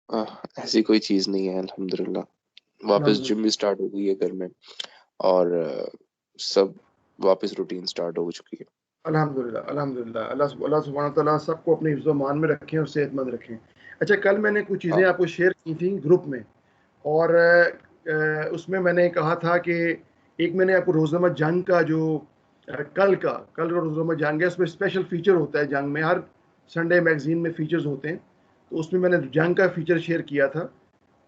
ऐसी कोई चीज नहीं है अल्हम्दुलिल्लाह। वापस जिम भी अल्हम्दुलिल्लाह। स्टार्ट हो गई है घर में। और सब वापस रूटीन स्टार्ट हो चुकी है। अल्हम्दुलिल्लाह अल्हम्दुलिल्लाह। अल्लाह सुब्हानहू व तआला सबको अपने हिफ्ज़ मान में रखें और सेहतमंद रखें। अच्छा, कल मैंने कुछ चीज़ें हाँ। आपको शेयर की थी ग्रुप में, और उसमें मैंने कहा था कि एक मैंने आपको रोज़नामा जंग का जो कल का रोज़नामा जंग है, उसमें स्पेशल फीचर होता है। जंग में हर संडे मैगज़ीन में फीचर्स होते हैं, तो उसमें मैंने जंग का फीचर शेयर किया था।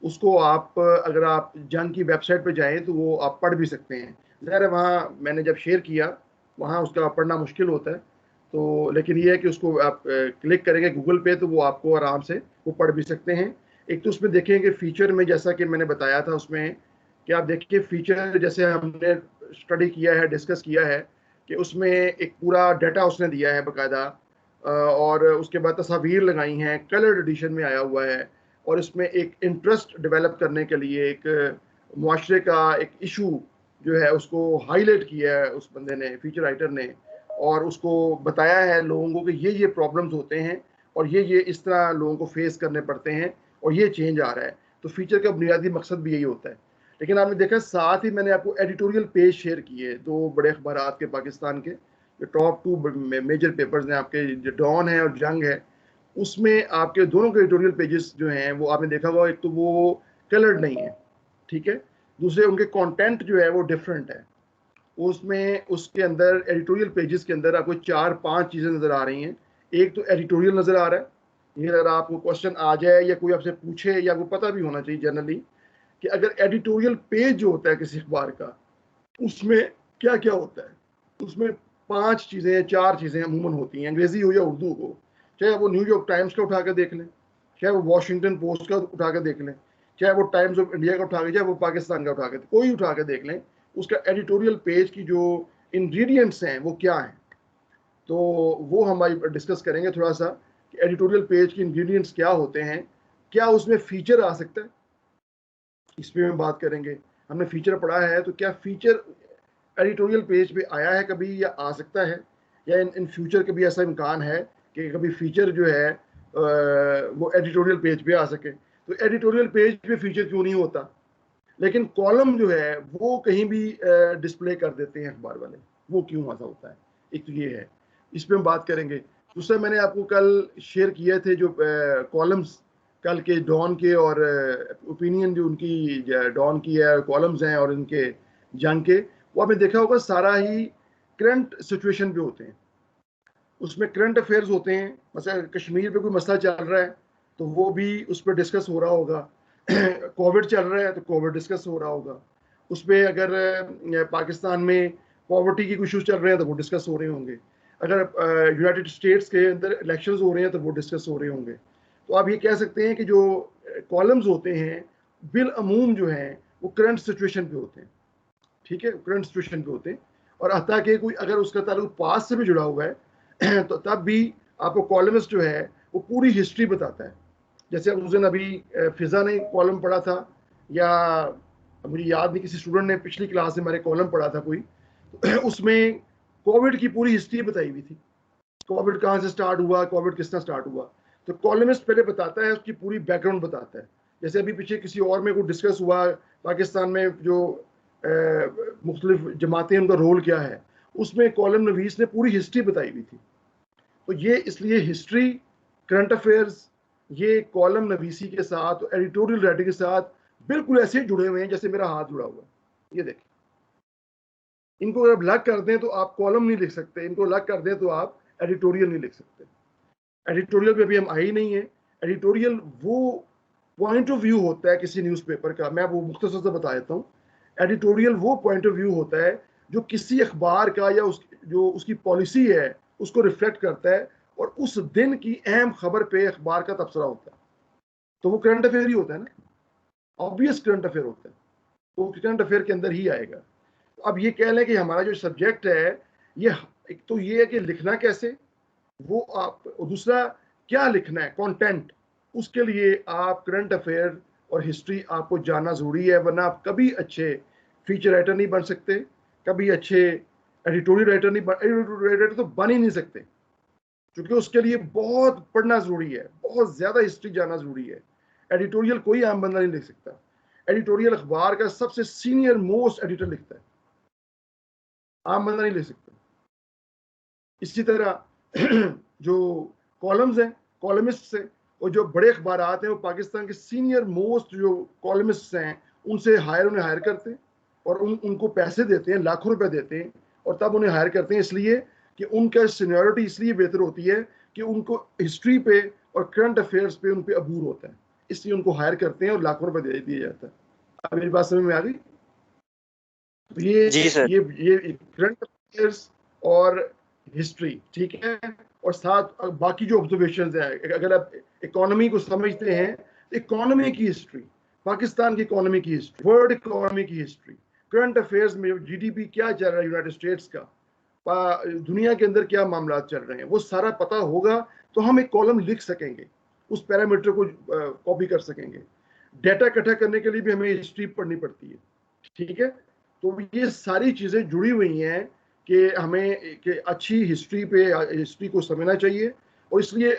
उसको आप अगर आप जंग की वेबसाइट पे जाएँ तो वो आप पढ़ भी सकते हैं। ज़ाहिर है वहाँ मैंने जब शेयर किया, वहाँ उसका पढ़ना मुश्किल होता है। तो लेकिन ये है कि उसको आप क्लिक करेंगे गूगल पे तो वो आपको आराम से वो पढ़ भी सकते हैं। एक तो उसमें देखेंगे फीचर में, जैसा कि मैंने बताया था उसमें, कि आप देखिए फीचर जैसे हमने स्टडी किया है, डिस्कस किया है, कि उसमें एक पूरा डाटा उसने दिया है बाकायदा, और उसके बाद तस्वीर लगाई हैं, कलर्ड एडिशन में आया हुआ है। और इसमें एक इंटरेस्ट डेवलप करने के लिए एक मुआशरे का एक इशू जो है उसको हाईलाइट किया है उस बंदे ने, फीचर राइटर ने, और उसको बताया है लोगों को कि ये प्रॉब्लम्स होते हैं और ये इस तरह लोगों को फेस करने पड़ते हैं और ये चेंज आ रहा है। तो फीचर का बुनियादी मकसद भी यही होता है। लेकिन आपने देखा साथ ही मैंने आपको एडिटोरियल पेज शेयर किए, दो बड़े अखबार के पाकिस्तान के, जो टॉप टू मेजर पेपर्स हैं आपके, जो डॉन है और जंग है, उसमें आपके दोनों के एडिटोरियल पेजेस जो हैं वो आपने देखा होगा, एक तो वो कलर्ड नहीं है, ठीक है, दूसरे उनके कंटेंट जो है वो डिफरेंट है। उसमें उसके अंदर एडिटोरियल पेजेस के अंदर आपको चार पांच चीज़ें नज़र आ रही हैं। एक तो एडिटोरियल नज़र आ रहा है, ये अगर आपको क्वेश्चन आ जाए या कोई आपसे पूछे, या आपको पता भी होना चाहिए जनरली, कि अगर एडिटोरियल पेज जो होता है किसी अखबार का, उसमें क्या क्या होता है। उसमें पांच चीज़ें, चार चीज़ें अमूमन होती हैं, अंग्रेजी हो या उर्दू हो। चाहे वो न्यूयॉर्क टाइम्स का उठा के देख लें, चाहे वो वॉशिंगटन पोस्ट का उठा के देख लें, चाहे वो टाइम्स ऑफ इंडिया का उठा के, चाहे वो पाकिस्तान का उठा के, कोई उठा के देख लें, उसका एडिटोरियल पेज की जो इंग्रेडिएंट्स हैं वो क्या हैं। तो वो हम आज डिस्कस करेंगे थोड़ा सा, कि एडिटोरियल पेज के इंग्रेडिएंट्स क्या होते हैं, क्या उसमें फीचर आ सकता है, इस पे हम बात करेंगे। हमने फीचर पढ़ा है, तो क्या फीचर एडिटोरियल पेज पे आया है कभी या आ सकता है, या इन फ्यूचर कभी ऐसा इम्कान है कि कभी फीचर जो है वो एडिटोरियल पेज पे आ सके। तो एडिटोरियल पेज पे फीचर क्यों नहीं होता, लेकिन कॉलम जो है वो कहीं भी डिस्प्ले कर देते हैं अखबार वाले, वो क्यों ऐसा होता है। एक तो ये है, इस पे हम बात करेंगे। दूसरा, मैंने आपको कल शेयर किए थे जो कॉलम्स कल के डॉन के, और ओपिनियन जो उनकी डॉन की है कॉलम्स हैं और इनके जंग के, वो आपने देखा होगा सारा ही करंट सिचुएशन पे होते हैं। उसमें करंट अफेयर्स होते हैं, मतलब कश्मीर पे कोई मसला चल रहा है तो वो भी उस पर डिस्कस हो रहा होगा। कोविड चल रहा है तो कोविड डिस्कस हो रहा होगा उस पर। अगर पाकिस्तान में पॉवर्टी के इश्यूज चल रहे हैं तो वो डिस्कस हो रहे होंगे। अगर यूनाइटेड स्टेट्स के अंदर इलेक्शंस हो रहे हैं तो वो डिस्कस हो रहे होंगे। तो आप ये कह सकते हैं कि जो कॉलम्स होते हैं बिल अमूम जो हैं वो करंट सिचुएशन पे होते हैं, ठीक है, करंट सिचुएशन पे होते हैं। और हत्ता कि कोई अगर उसका ताल्लुक पास से भी जुड़ा हुआ है तो तब भी आपको कॉलमिस्ट जो है वो पूरी हिस्ट्री बताता है। जैसे उस दिन अभी फिजा ने कॉलम पढ़ा था, या मुझे याद नहीं, किसी स्टूडेंट ने पिछली क्लास में हमारे कॉलम पढ़ा था कोई, तो उसमें कोविड की पूरी हिस्ट्री बताई हुई थी। कोविड कहाँ से स्टार्ट हुआ, कोविड किस तरह स्टार्ट हुआ। तो कॉलमिस्ट पहले बताता है, उसकी पूरी बैकग्राउंड बताता है। जैसे अभी पीछे किसी और में कुछ डिस्कस हुआ पाकिस्तान में, जो मुख्तलिफ जमातें, उनका रोल क्या है, उसमें कॉलम नवीस ने पूरी हिस्ट्री बताई हुई थी। तो ये इसलिए हिस्ट्री, करंट अफेयर्स, ये कॉलम नवीसी के साथ, एडिटोरियल राइटिंग के साथ बिल्कुल ऐसे जुड़े हुए हैं जैसे मेरा हाथ जुड़ा हुआ है। ये देखिए, इनको अगर अलग कर दें तो आप कॉलम नहीं लिख सकते, इनको अलग कर दें तो आप एडिटोरियल नहीं लिख सकते। एडिटोरियल पे अभी हम आई नहीं है। एडिटोरियल वो पॉइंट ऑफ व्यू होता है किसी न्यूज़पेपर का, मैं वो मुख्तसर से बता देता हूँ। एडिटोरियल वो पॉइंट ऑफ व्यू होता है जो किसी अखबार का या जो उसकी पॉलिसी है उसको रिफ्लेक्ट करता है, और उस दिन की अहम खबर पे अखबार का तबसरा होता है। तो वो करंट अफेयर ही होता है ना, ऑब्वियस करंट अफेयर होता है, वो करंट अफेयर के अंदर ही आएगा। तो अब ये कह लें कि हमारा जो सब्जेक्ट है, ये एक तो ये है कि लिखना कैसे, वो आप, और दूसरा क्या लिखना है, कंटेंट, उसके लिए आप करंट अफेयर और हिस्ट्री आपको जानना जरूरी है, वरना आप कभी अच्छे फीचर राइटर नहीं बन सकते, कभी अच्छे एडिटोरियल राइटर नहीं बन, एडिटोरियल राइटर तो बन ही नहीं सकते, क्योंकि उसके लिए बहुत पढ़ना जरूरी है, बहुत ज्यादा हिस्ट्री जानना जरूरी है। एडिटोरियल कोई आम बंदा नहीं लिख सकता। एडिटोरियल अखबार का सबसे सीनियर मोस्ट एडिटर लिखता है, आम बंदा नहीं लिख सकता। इसी तरह जो कॉलम्स हैं, कॉलमिस्ट हैं, और जो बड़े अखबार आते हैं वो पाकिस्तान के सीनियर मोस्ट जो कॉलमिस्ट हैं उनसे उन्हें हायर करते हैं और उनको पैसे देते हैं, लाखों रुपए देते हैं, और तब उन्हें हायर करते हैं इसलिए कि उनका सीनियरिटी इसलिए बेहतर होती है कि उनको हिस्ट्री पे और करंट अफेयर्स पे उन पे अबूर होता है, इसलिए उनको हायर करते हैं और लाखों रुपए दे दिया जाता है। अब मेरी बात समझ में आ गई? तो जी सर। ये करंट अफेयर्स और हिस्ट्री, ठीक है, और साथ बाकी जो ऑब्जर्वेशंस है, अगर आप इकोनॉमी को समझते हैं, इकोनॉमी की हिस्ट्री, पाकिस्तान की इकोनॉमी की हिस्ट्री, वर्ल्ड इकोनॉमी की हिस्ट्री, करंट अफेयर्स में जीडीपी क्या चल रहा है यूनाइटेड स्टेट्स का, दुनिया के अंदर क्या मामला चल रहे हैं, वो सारा पता होगा तो हम एक कॉलम लिख सकेंगे, उस पैरामीटर को कॉपी कर सकेंगे। डेटा इकट्ठा करने के लिए भी हमें हिस्ट्री पढ़नी पड़ती है, ठीक है। तो ये सारी चीजें जुड़ी हुई हैं कि हमें कि अच्छी हिस्ट्री को समझना चाहिए। और इसलिए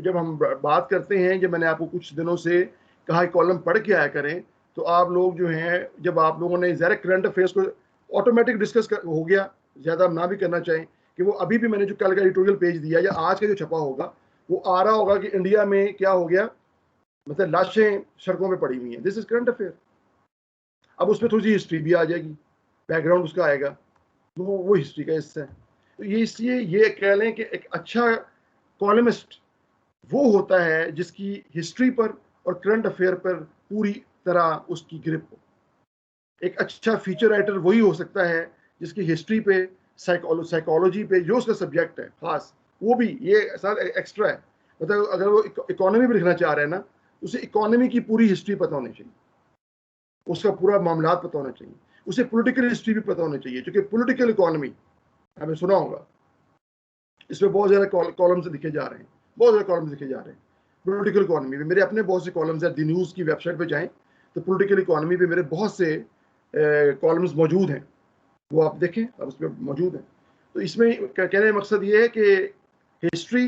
जब हम बात करते हैं, जब मैंने आपको कुछ दिनों से कहा कॉलम पढ़ के आया करें, तो आप लोग जो हैं, जब आप लोगों ने ज़्यादा करंट अफेयर्स को ऑटोमेटिक हो गया, ज़्यादा ना भी करना चाहें कि वो अभी भी मैंने जो कल का एडिटोरियल पेज दिया या आज का जो छपा होगा वो आ रहा होगा कि इंडिया में क्या हो गया, मतलब लाशें सड़कों पे पड़ी हुई हैं, दिस इज करंट अफेयर। अब उसमें थोड़ी सी हिस्ट्री भी आ जाएगी, बैकग्राउंड उसका आएगा, तो वो हिस्ट्री का हिस्सा है। तो ये इसलिए ये कह लें कि एक अच्छा कॉलमिस्ट वो होता है जिसकी हिस्ट्री पर और करंट अफेयर पर पूरी तरह उसकी ग्रिप हो। एक अच्छा फीचर राइटर वही हो सकता है जिसकी हिस्ट्री पे, साइकोलॉजी पे जो उसका सब्जेक्ट है खास, वो भी ये साथ एक्स्ट्रा है। मतलब अगर वो इकोनॉमी भी लिखना चाह रहे हैं ना, उसे इकोनॉमी की पूरी हिस्ट्री पता होनी चाहिए, उसका पूरा मामला पता होना चाहिए, उसे पॉलिटिकल हिस्ट्री भी पता होनी चाहिए, क्योंकि पॉलिटिकल इकोनॉमी हमें सुना होगा, इसमें बहुत ज़्यादा कॉलम्स लिखे जा रहे हैं, बहुत ज़्यादा कॉलम्स लिखे जा रहे हैं पॉलिटिकल इकोनॉमी में। मेरे अपने बहुत से कॉलम्स हैं, दी न्यूज़ की वेबसाइट पे जाएं तो पॉलिटिकल इकोनॉमी पे मेरे बहुत से कॉलम्स मौजूद हैं, वो आप देखें, अब उसमें मौजूद है। तो इसमें कहने का मकसद ये है कि हिस्ट्री,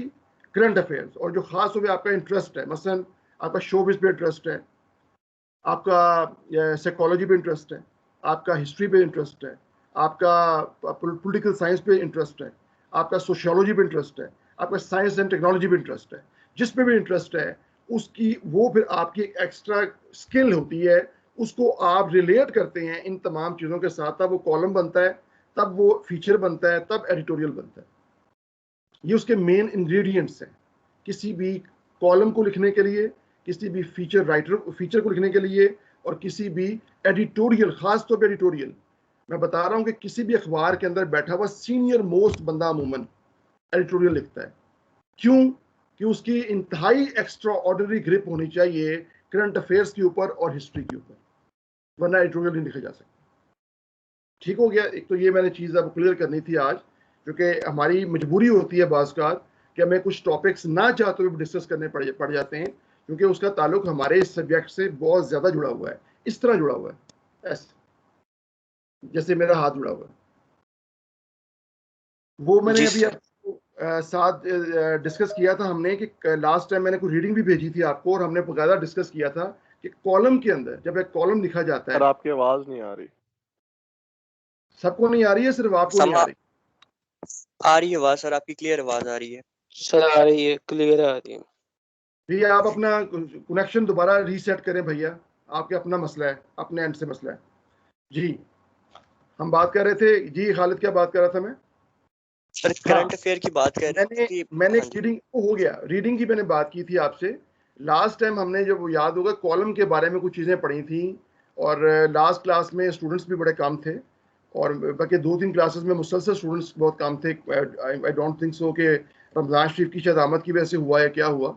करंट अफेयर्स, और जो खास तौर पे आपका इंटरेस्ट है, मसलन आपका शोबिज़ पे इंटरेस्ट है, आपका साइकोलॉजी पे इंटरेस्ट है, आपका हिस्ट्री पे इंटरेस्ट है, आपका पॉलिटिकल साइंस पे इंटरेस्ट है, आपका सोशियोलॉजी पे इंटरेस्ट है, आपका साइंस एंड टेक्नोलॉजी पे इंटरेस्ट है, जिस पे भी इंटरेस्ट है उसकी वो फिर आपकी एक एक्स्ट्रा स्किल होती है, उसको आप रिलेट करते हैं इन तमाम चीज़ों के साथ, तब वो कॉलम बनता है, तब वो फीचर बनता है, तब एडिटोरियल बनता है। ये उसके मेन इंग्रेडिएंट्स हैं किसी भी कॉलम को लिखने के लिए, किसी भी फीचर को लिखने के लिए, और किसी भी एडिटोरियल, खास तौर पे एडिटोरियल मैं बता रहा हूं कि किसी भी अखबार के अंदर बैठा हुआ सीनियर मोस्ट बंदा अमूमन एडिटोरियल लिखता है। क्यों? कि उसकी इंतहाई एक्स्ट्रा ऑर्डिनरी ग्रिप होनी चाहिए करंट अफेयर्स के ऊपर और हिस्ट्री के ऊपर, वरना एडिटोरियल नहीं लिखा जा सकता। ठीक हो गया? एक तो ये मैंने चीज़ आपको क्लियर करनी थी आज, क्योंकि हमारी मजबूरी होती है बाज़ का कि हमें कुछ टॉपिक्स ना चाहते हुए डिस्कस करने पड़ जाते हैं, क्योंकि उसका ताल्लुक हमारे इस सब्जेक्ट से बहुत ज़्यादा जुड़ा हुआ है, इस तरह जुड़ा हुआ है, ऐसे जैसे मेरा हाथ जुड़ा हुआ है। वो मैंने अभी आपको साथ डिस्कस किया था हमने कि लास्ट टाइम मैंने कुछ रीडिंग भी भेजी थी आपको, और हमने बकायदा डिस्कस किया था कि कॉलम के अंदर जब एक कॉलम लिखा जाता है। आपकी आवाज नहीं आ रही। सबको नहीं आ रही है, सिर्फ आपको नहीं आ रही? आ रही है आवाज सर, आपकी क्लियर आवाज आ रही है सर, आ रही है, क्लियर आ रही है। भैया आप अपना कनेक्शन दोबारा रीसेट करें भैया, आपके अपना मसला है, अपने एंड से मसला है जी। हम बात कर रहे थे जी, खालिद क्या बात कर रहा था मैं? सर करंट अफेयर की बात कर रहे थे। मैंने रीडिंग हो गया, रीडिंग की मैंने बात की थी आपसे लास्ट टाइम। हमने जब वो याद होगा कॉलम के बारे में कुछ चीज़ें पढ़ी थी, और लास्ट क्लास में स्टूडेंट्स भी बड़े कम थे, और बाकी 2-3 क्लासेस में मुसलसल स्टूडेंट्स बहुत कम थे। आई डोंट थिंक सो कि रमज़ान शरीफ की शायद आमद की वजह से हुआ या क्या हुआ,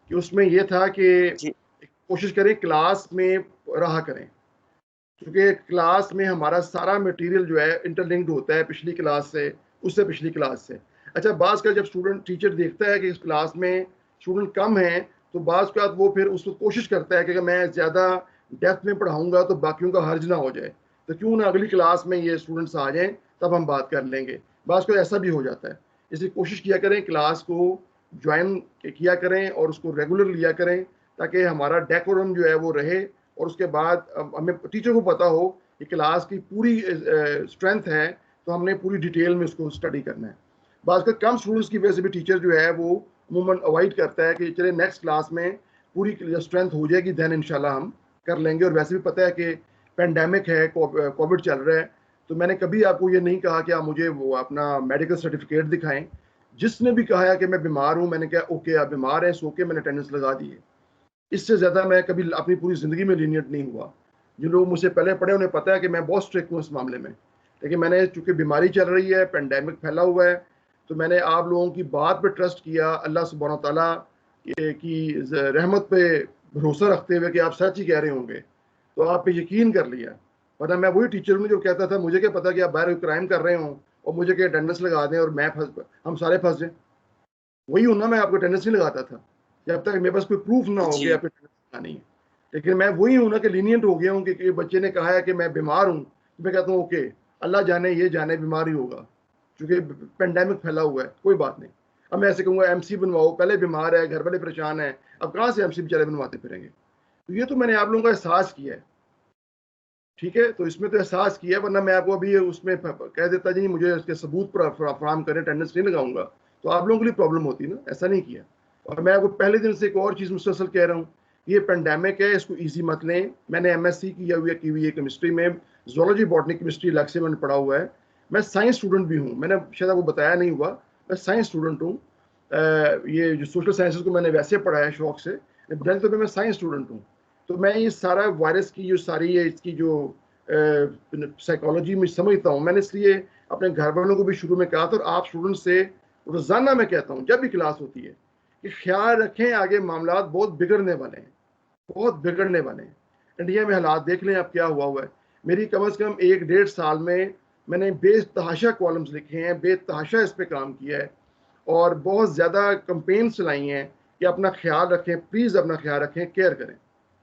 कि उसमें यह था कि कोशिश करें क्लास में रहा करें, क्योंकि क्लास में हमारा सारा मटेरियल जो है इंटरलिंक्ड होता है पिछली क्लास से, उससे पिछली क्लास से। अच्छा, बाज़ का जब स्टूडेंट टीचर देखता है कि इस क्लास में स्टूडेंट कम हैं, तो बाज़ का वो फिर उसको कोशिश करता है कि अगर मैं ज़्यादा डेप्थ में पढ़ाऊँगा तो बाकियों का हर्ज ना हो जाए, तो क्यों ना अगली क्लास में ये स्टूडेंट्स आ जाएँ, तब हम बात कर लेंगे। बाज़ को ऐसा भी हो जाता है, इसलिए कोशिश किया करें क्लास को ज्वाइन किया करें और उसको रेगुलर लिया करें, ताकि हमारा डेकोरम जो है वो रहे, और उसके बाद हमें टीचर को पता हो कि क्लास की पूरी स्ट्रेंथ है, तो हमने पूरी डिटेल में उसको स्टडी करना है। बात कर कम स्टूडेंट्स की वजह से भी टीचर जो है वो अमूमन अवॉइड करता है कि चले नेक्स्ट क्लास में पूरी स्ट्रेंथ हो जाएगी, देन इंशाल्लाह हम कर लेंगे। और वैसे भी पता है कि पेंडेमिक है, कोविड चल रहा है, तो मैंने कभी आपको ये नहीं कहा कि आप मुझे वो अपना मेडिकल सर्टिफिकेट दिखाएं। जिसने भी कहा है कि मैं बीमार हूं, मैंने कहा ओके आप बीमार हैं, सो के मैंने अटेंडेंस लगा दी है। इससे ज़्यादा मैं कभी अपनी पूरी ज़िंदगी में लीनियंट नहीं हुआ। जो लोग मुझसे पहले पढ़े उन्हें पता है कि मैं बहुत स्ट्रिक्ट हूँ इस मामले में, लेकिन मैंने चूंकि बीमारी चल रही है, पेंडेमिक फैला हुआ है, तो मैंने आप लोगों की बात पे ट्रस्ट किया, अल्लाह सुब्हानो तआला की रहमत पे भरोसा रखते हुए कि आप सच ही कह रहे होंगे, तो आप पे यकीन कर लिया। वरना मैं वही टीचर हूँ जो कहता था मुझे क्या पता कि आप बाहर क्राइम कर रहे हो और मुझे क्या अटेंडेंस लगा दें और मैं हम सारे फंस जाएं। वही हूँ ना, मैं आपको अटेंडेंस नहीं लगाता था जब तक मेरे पास कोई प्रूफ ना हो कि जी आपको अटेंडेंस लगानी है। लेकिन मैं वही हूँ ना कि लीनियंट हो गया हूँ कि बच्चे ने कहा है कि मैं बीमार हूँ, तो मैं कहता हूँ ओके, अल्लाह जाने ये जाने बीमार ही होगा, क्योंकि पेंडेमिक फैला हुआ है, कोई बात नहीं। अब मैं ऐसे कहूँगा एमसी बनवाओ, पहले बीमार है, घर वाले परेशान है, अब कहाँ से एमसी बेचारे बनवाते फिरेंगे। तो ये तो मैंने आप लोगों का एहसास किया है, ठीक है, तो इसमें तो एहसास किया है, वरना मैं आपको अभी उसमें कह देता जी मुझे इसके सबूत फराहम करें, अटेंडेंस नहीं लगाऊंगा, तो आप लोगों के लिए प्रॉब्लम होती ना, ऐसा नहीं किया। और मैं आपको पहले दिन से एक और चीज़ मुसलसल कह रहा हूँ, ये पेंडेमिक है, इसको ईजी मत लें। मैंने एमएससी की हुई है केमिस्ट्री में, जोलॉजी बॉटनी केमिस्ट्री अलग से मैंने पढ़ा हुआ है। मैं साइंस स्टूडेंट भी हूँ, मैंने शायद आपको बताया नहीं हुआ, मैं साइंस स्टूडेंट हूँ। ये जो सोशल साइंसेज को मैंने वैसे पढ़ा है शौक से, जनरल तौर पर मैं साइंस स्टूडेंट हूँ। तो मैं ये सारा वायरस की जो सारी है इसकी जो साइकोलॉजी में समझता हूँ, मैंने इसलिए अपने घर वालों को भी शुरू में कहा था, और आप स्टूडेंट से रोजाना मैं कहता हूँ जब भी क्लास होती है कि ख्याल रखें, आगे मामला बहुत बिगड़ने वाले हैं, बहुत बिगड़ने वाले हैं। इंडिया में हालात देख लें आप क्या हुआ है। मेरी कम से कम 1-1.5 साल में मैंने बेतहाशा कॉलम्स लिखे हैं, बेतहाशा इस पे काम किया है, और बहुत ज़्यादा कंपेन चलाई हैं कि अपना ख्याल रखें, प्लीज़ अपना ख्याल रखें, केयर करें,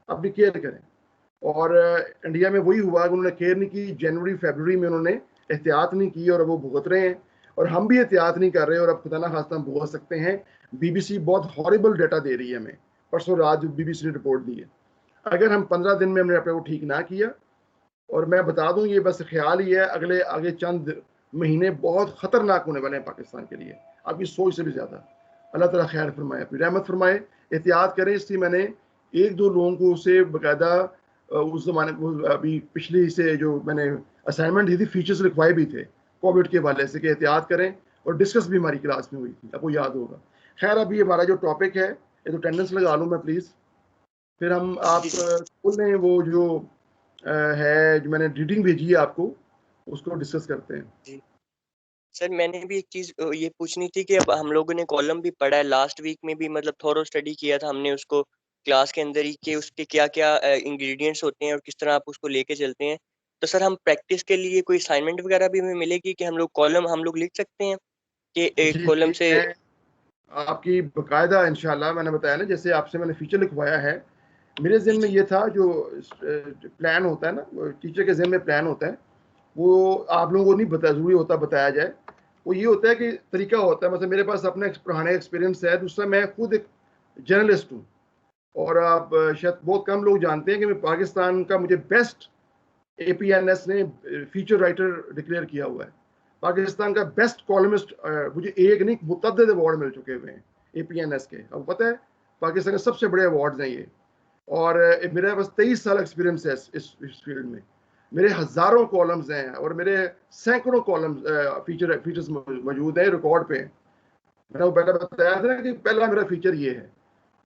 अपनी केयर करें। और इंडिया में वही हुआ कि उन्होंने केयर नहीं की, जनवरी फरवरी में उन्होंने एहतियात नहीं की, और वो भुगत रहे हैं, और हम भी एहतियात नहीं कर रहे, और अब खुदा ना खास्ता हम भुगत सकते हैं। बीबीसी बहुत हॉरिबल डाटा दे रही है हमें, परसों रात जो बीबीसी ने रिपोर्ट दी है, अगर हम 15 दिन में हमने अपने को ठीक ना किया, और मैं बता दूं ये बस ख्याल ही है, अगले आगे चंद महीने बहुत खतरनाक होने वाले हैं पाकिस्तान के लिए, आपकी सोच से भी ज्यादा। अल्लाह ताला खैर फरमाए, अपनी रहमत फरमाए, एहतियात करें। इसलिए मैंने 1-2 लोगों को उसे बाकायदा उस जमाने अभी पिछली से जो मैंने असाइनमेंट दी थी, फीचर्स लिखवाए भी थे कोविड के हवाले से कि एहतियात करें, और डिस्कस भी हमारी क्लास में हुई थी, आपको याद होगा। खैर अभी हमारा जो टॉपिक है, ये तो अटेंडेंस लगा लूँ मैं प्लीज़, फिर हम आप जी खोल लें वो जो है जो मैंने रीडिंग भेजी है आपको, उसको डिस्कस करते हैं। जी सर, मैंने भी एक चीज ये पूछनी थी कि अब हम लोगों ने कॉलम भी पढ़ा है, लास्ट वीक में भी मतलब थोरो स्टडी किया था हमने उसको क्लास के अंदर ही, कि उसके क्या क्या इंग्रेडिएंट्स होते हैं और किस तरह आप उसको लेके चलते हैं। तो सर हम प्रैक्टिस के लिए कोई असाइनमेंट वगैरह भी हमें मिलेगी कि हम लोग कॉलम हम लोग लिख सकते हैं कि एक जी कॉलम जी, से। मैं आपकी बकायदा इंशाल्लाह, मैंने बताया ना जैसे आपसे मैंने फीचर लिखवाया है, मेरे जी ज़हन में जी ये था जो प्लान होता है ना, टीचर के ज़हन में प्लान होता है, वो आप लोगों को नहीं बता ज़रूरी होता बताया जाए। वो ये होता है कि तरीका होता है, मतलब मेरे पास अपना पुराना एक्सपीरियंस है, दूसरा मैं खुद एक जर्नलिस्ट हूँ, और आप शायद बहुत कम लोग जानते हैं कि मैं पाकिस्तान का मुझे बेस्ट एपीएनएस ने फीचर राइटर डिक्लेयर किया हुआ है। पाकिस्तान का बेस्ट कॉलमिस्ट मुझे एक नहीं मुतअद्दिद अवार्ड मिल चुके हुए हैं एपीएनएस के, अब पता है पाकिस्तान के सबसे बड़े अवार्ड्स हैं ये। और मेरे पास 23 साल एक्सपीरियंस है इस फील्ड में, मेरे हज़ारों कॉलम्स हैं, और मेरे सैकड़ों कॉलम्स फीचर्स मौजूद हैं, रिकॉर्ड पे। मैंने वो पहले बताया था ना कि पहला मेरा फीचर ये है,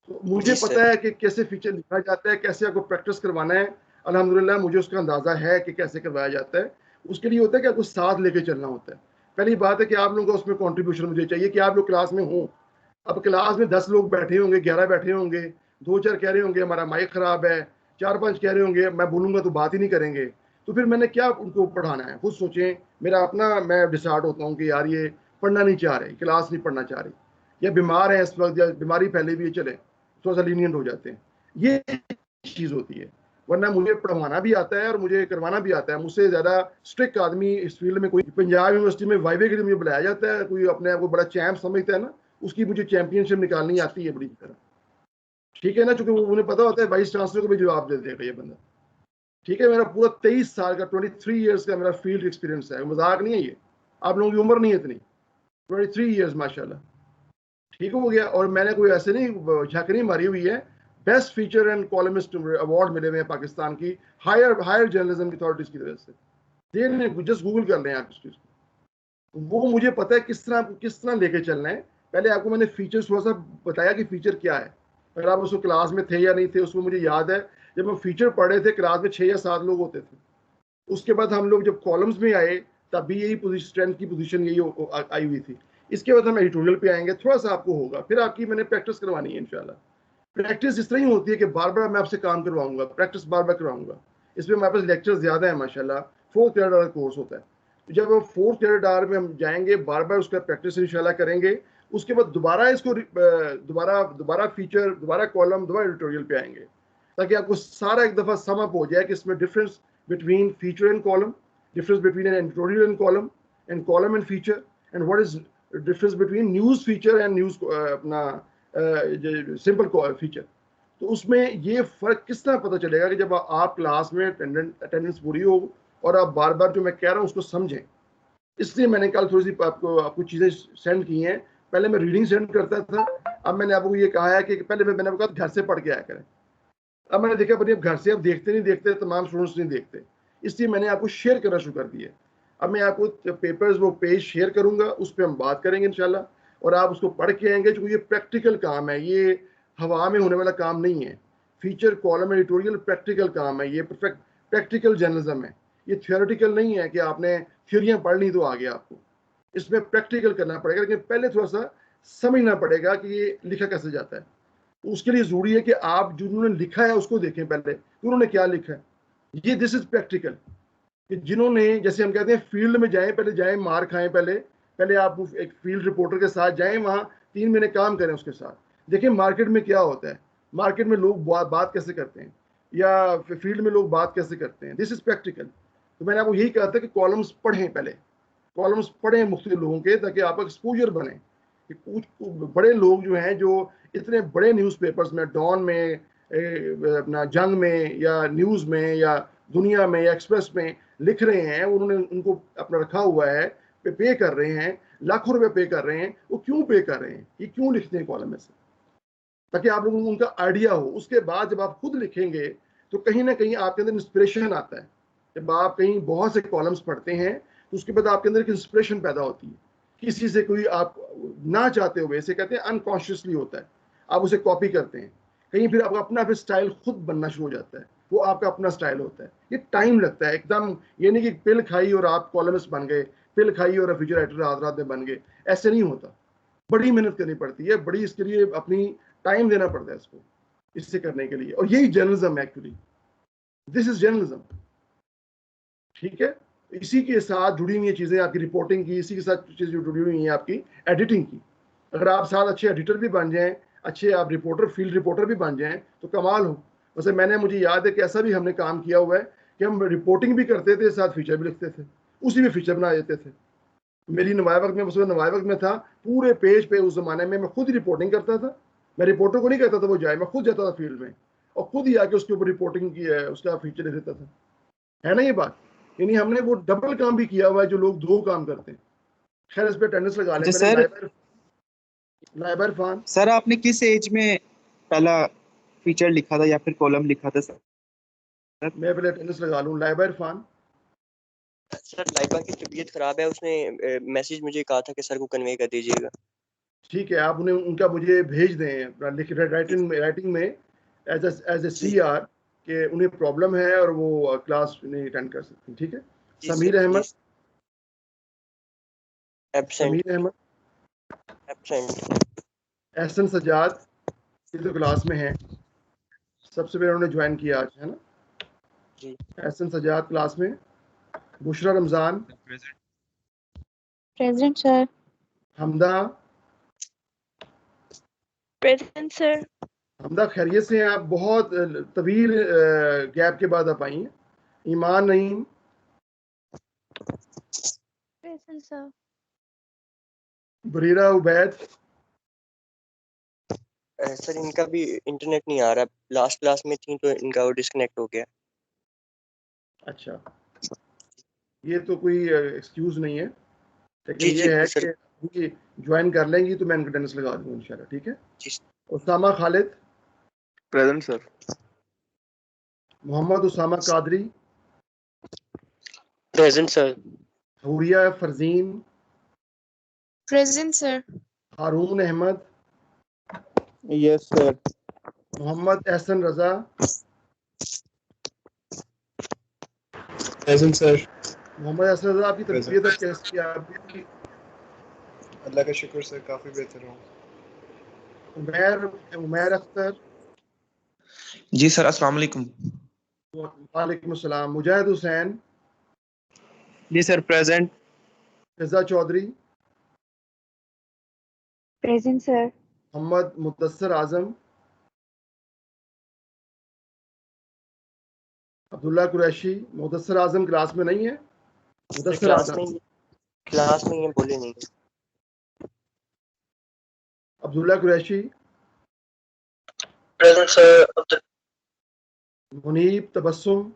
तो मुझे जी सर। पता है कि कैसे फीचर लिखा जाता है, कैसे आपको प्रैक्टिस करवाना है। अल्हम्दुलिल्लाह मुझे उसका अंदाज़ा है कि कैसे करवाया जाता है। उसके लिए होता है कि आपको साथ लेके चलना होता है। पहली बात है कि आप लोगों का उसमें कंट्रीब्यूशन मुझे चाहिए कि आप लोग क्लास में हों। अब क्लास में 10 लोग बैठे होंगे, 11 बैठे होंगे, 2-4 कह रहे होंगे हमारा माइक ख़राब है, 4-5 कह रहे होंगे मैं बोलूँगा तो बात ही नहीं करेंगे, तो फिर मैंने क्या उनको पढ़ाना है, खुद सोचें। मेरा अपना मैं डिसाइड होता हूँ कि यार ये पढ़ना नहीं चाह रहे, क्लास नहीं पढ़ना चाह रही, या बीमार है इस वक्त, या बीमारी फैली हुई है, चले थोड़ा सा लीनियंट हो जाते हैं, ये चीज़ होती है। वरना मुझे पढ़वाना भी आता है और मुझे करवाना भी आता है। मुझसे ज़्यादा स्ट्रिक्ट आदमी इस फील्ड में कोई, पंजाब यूनिवर्सिटी में वाइवे के लिए मुझे बुलाया जाता है, कोई अपने आप को बड़ा चैंप समझता है ना, उसकी मुझे चैंपियनशिप निकालनी आती है बड़ी तरह, ठीक है ना, क्योंकि उन्हें पता होता है वाइस चांसलर को भी जवाब दे देगा ये बंदा। ठीक है, मेरा पूरा 23 साल का 23 ईयर्स का मेरा फील्ड एक्सपीरियंस है, मजाक नहीं है ये, आप लोगों की उम्र नहीं है इतनी, 23 ईयर्स माशाल्लाह। ठीक हो गया, और मैंने कोई ऐसे नहीं झकरी मारी हुई है। Best feature and columnist award मिले हुए हैं पाकिस्तान की हायर जर्नलिज्म अथॉरिटीज की तरफ से। जस्ट गूगल कर लें आप इस चीज को, वो मुझे पता है किस तरह लेके चलना है। पहले आपको मैंने फीचर्स थोड़ा सा बताया कि फीचर क्या है, अगर आप उसको क्लास में थे या नहीं थे, उसमें मुझे याद है जब हम फीचर पढ़े थे क्लास में 6 या 7 लोग होते थे। उसके बाद हम लोग जब कॉलम्स में आए तब भी यही पोजीशन, स्ट्रेंथ की पोजीशन यही आई हुई थी। इसके बाद हम एडिटोरियल पे आएंगे, थोड़ा सा आपको होगा, फिर आपकी मैंने प्रैक्टिस करवानी है इंशाल्लाह। प्रैक्टिस इस तरह ही होती है कि बार बार मैं आपसे काम करवाऊंगा, प्रैक्टिस बार बार करवाऊंगा। इसमें हमारे पास लेक्चर ज्यादा है माशाल्लाह, 4 क्रेडिट आवर कोर्स होता है। तो जब 4 क्रेडिट आवर में हम जाएंगे, बार बार उसका प्रैक्टिस इंशाल्लाह करेंगे। उसके बाद दोबारा इसको दोबारा फीचर, दोबारा कॉलम, दोबारा एडिटोरियल पे आएंगे, ताकि आपको सारा एक दफा सम अप हो जाए कि इसमें difference between feature and column, difference between an editorial and column and feature, and what is difference between news feature and news अपना सिंपल फीचर। तो उसमें ये फर्क किस तरह पता चलेगा कि जब आप क्लास में अटेंडेंस पूरी हो और आप बार बार जो मैं कह रहा हूँ उसको समझें। इसलिए मैंने कल थोड़ी सी आपको चीजें सेंड की हैं। पहले मैं रीडिंग सेंड करता था, अब मैंने आपको ये कहा है कि पहले मैंने आपको कहा घर से पढ़ के आया करें। अब मैंने देखा भाई अब घर से अब देखते नहीं देखते, तमाम स्टूडेंट्स नहीं देखते, इसलिए मैंने आपको शेयर करना शुरू कर दिया। अब मैं आपको पेपर्स, वो पेज शेयर करूंगा, उस पर हम बात करेंगे इंशाल्लाह, और आप उसको पढ़ के आएंगे। जो ये प्रैक्टिकल काम है, ये हवा में होने वाला काम नहीं है। फीचर, कॉलम, एडिटोरियल प्रैक्टिकल काम है, ये परफेक्ट प्रैक्टिकल जर्नलिज्म है। ये थियोरेटिकल नहीं है कि आपने थ्योरियां पढ़ ली तो आ गया आपको। इसमें प्रैक्टिकल करना पड़ेगा, लेकिन पहले थोड़ा सा समझना पड़ेगा कि ये लिखा कैसे जाता है। उसके लिए जरूरी है कि आप जिन्होंने लिखा है उसको देखें पहले, उन्होंने क्या लिखा है। ये दिस इज प्रैक्टिकल, कि जिन्होंने, जैसे हम कहते हैं फील्ड में जाएं, पहले जाएं मार खाएं, पहले पहले आप एक फील्ड रिपोर्टर के साथ जाएं, वहां 3 महीने काम करें उसके साथ, देखें मार्केट में क्या होता है, मार्केट में लोग बात कैसे करते हैं, या फील्ड में लोग बात कैसे करते हैं। This is practical. तो मैंने आपको यही कहा था कि कॉलम्स पढ़ें, पहले कॉलम्स पढ़ें मुख्तलिफ लोगों के, ताकि आपका एक्सपोजर बने। कि कुछ बड़े लोग जो हैं, जो इतने बड़े न्यूज़पेपर्स में, डॉन में, अपना जंग में, या न्यूज़ में, या दुनिया में, या एक्सप्रेस में लिख रहे हैं, उन्होंने उनको अपना रखा हुआ है, पे कर रहे हैं, लाखों रुपए पे कर रहे हैं। वो क्यों पे कर रहे हैं, ये क्यों लिखते हैं कॉलम में से, ताकि आप लोगों को उनका आइडिया हो। उसके बाद जब आप खुद लिखेंगे तो कहीं ना कहीं आपके अंदर इंस्पिरेशन आता है। जब आप कहीं बहुत से कॉलम्स पढ़ते हैं तो उसके बाद आपके अंदर एक इंस्पिरेशन पैदा होती है, किसी से कोई आप ना चाहते हुए, इसे कहते हैं अनकॉन्शियसली होता है, आप उसे कॉपी करते हैं कहीं, फिर आपका अपना फिर स्टाइल खुद बनना शुरू हो जाता है, वो आपका अपना स्टाइल होता है। ये टाइम लगता है एकदम, ये नहीं कि पिल खाई और आप कॉलमिस्ट बन गए, पिल खाई और फीचर राइटर रात रात में बन गए, ऐसे नहीं होता। बड़ी मेहनत करनी पड़ती है, बड़ी इसके लिए अपनी टाइम देना पड़ता है इसको, इससे करने के लिए। और यही जर्नलिज्म है एक्चुअली, दिस इज जर्नलिज्म। ठीक है, इसी के साथ जुड़ी हुई चीजें आपकी रिपोर्टिंग की, इसी के साथ चीजें जुड़ी हुई हैं आपकी एडिटिंग की। अगर आप साथ अच्छे एडिटर भी बन जाएं, अच्छे आप रिपोर्टर, फील्ड रिपोर्टर भी बन जाएं तो कमाल हो। वैसे मैंने, मुझे याद है कि ऐसा भी हमने काम किया हुआ है कि हम रिपोर्टिंग भी करते थे, साथ फीचर भी लिखते थे, उसी में फीचर बना देते थे। मेरी नवाए वक्त में, उसमें नवाए वक्त में था, पूरे पेज पे उस जमाने में मैं खुद रिपोर्टिंग करता था। मैं रिपोर्टर को नहीं कहता था वो जाए, मैं खुद जाता था फील्ड में और खुद ही आके उसके ऊपर रिपोर्टिंग की है, उसका फीचर लिख देता था। है ना ये बात, यानी हमने वो डबल काम भी किया हुआ है जो लोग 2 काम करते हैं। खैर इस पे अटेंडेंस लगा लें। अच्छा मैंने लाइबर फान, सर आपने किस एज में पहला फीचर लिखा था या फिर कॉलम लिखा था सर? मैं पहले अटेंडेंस लगा लूं। लाइबर फान, सर लाइबा की तबीयत खराब है, उसने मैसेज मुझे कहा था कि सर को कन्वे कर दीजिएगा। ठीक है, आप उन्हें उनका मुझे भेज दें, लिख राइटिंग में एज ए CR कि उन्हें प्रॉब्लम है और वो क्लास नहीं अटेंड कर सकती। ठीक है। जी Sameer sir, Ahmed, absent. Sameer Ahmed, absent. Ehsan Sajad, ये तो क्लास में है, सबसे पहले उन्होंने ज्वाइन किया आज, है ना। जी। एहसन सजाद क्लास में। Bushra Ramzan, present sir. Hamda, present sir. Hamda खैरियत से हैं आप? बहुत तवील गैप के बाद आप आई हैं। Iman Naeem, present sir. Bareera Ubaid, sir इनका भी इंटरनेट नहीं आ रहा, लास्ट क्लास में थी तो इनका वो डिस्कनेक्ट हो गया। अच्छा, ये तो कोई एक्सक्यूज नहीं है, लेकिन जी जी ये है सर। कि ज्वाइन कर लेंगी तो मैं इनका अटेंडेंस लगा दूंगा इंशाल्लाह, ठीक है। जी Usama Khalid, present sir. Mohammad Usama Qadri, present sir. Huriya Farzeen, Present, sir. Haroon Ahmed, yes sir. Mohammad Ehsan Raza, present sir. Mohammad Ehsan Raza, आपकी तबीयत अब कैसी है आपकी? अल्लाह का शुक्र सर, काफ़ी बेहतर हूँ। उमैर अख्तर, जी सर, अस्सलाम वालेकुम। वालेकुम अस्सलाम, मुजाहिद हुसैन, जी सर प्रेजेंट। फिजा चौधरी, Present, sir. मोहम्मद मुदस्सर आजम, अब्दुल्ला कुरैशी। मुदस्सर आजम क्लास में नहीं है? मुदस्सर क्लास आजम, में क्लास में ये बोले नहीं है। Abdullah Qureshi, present sir. Munib Tabassum,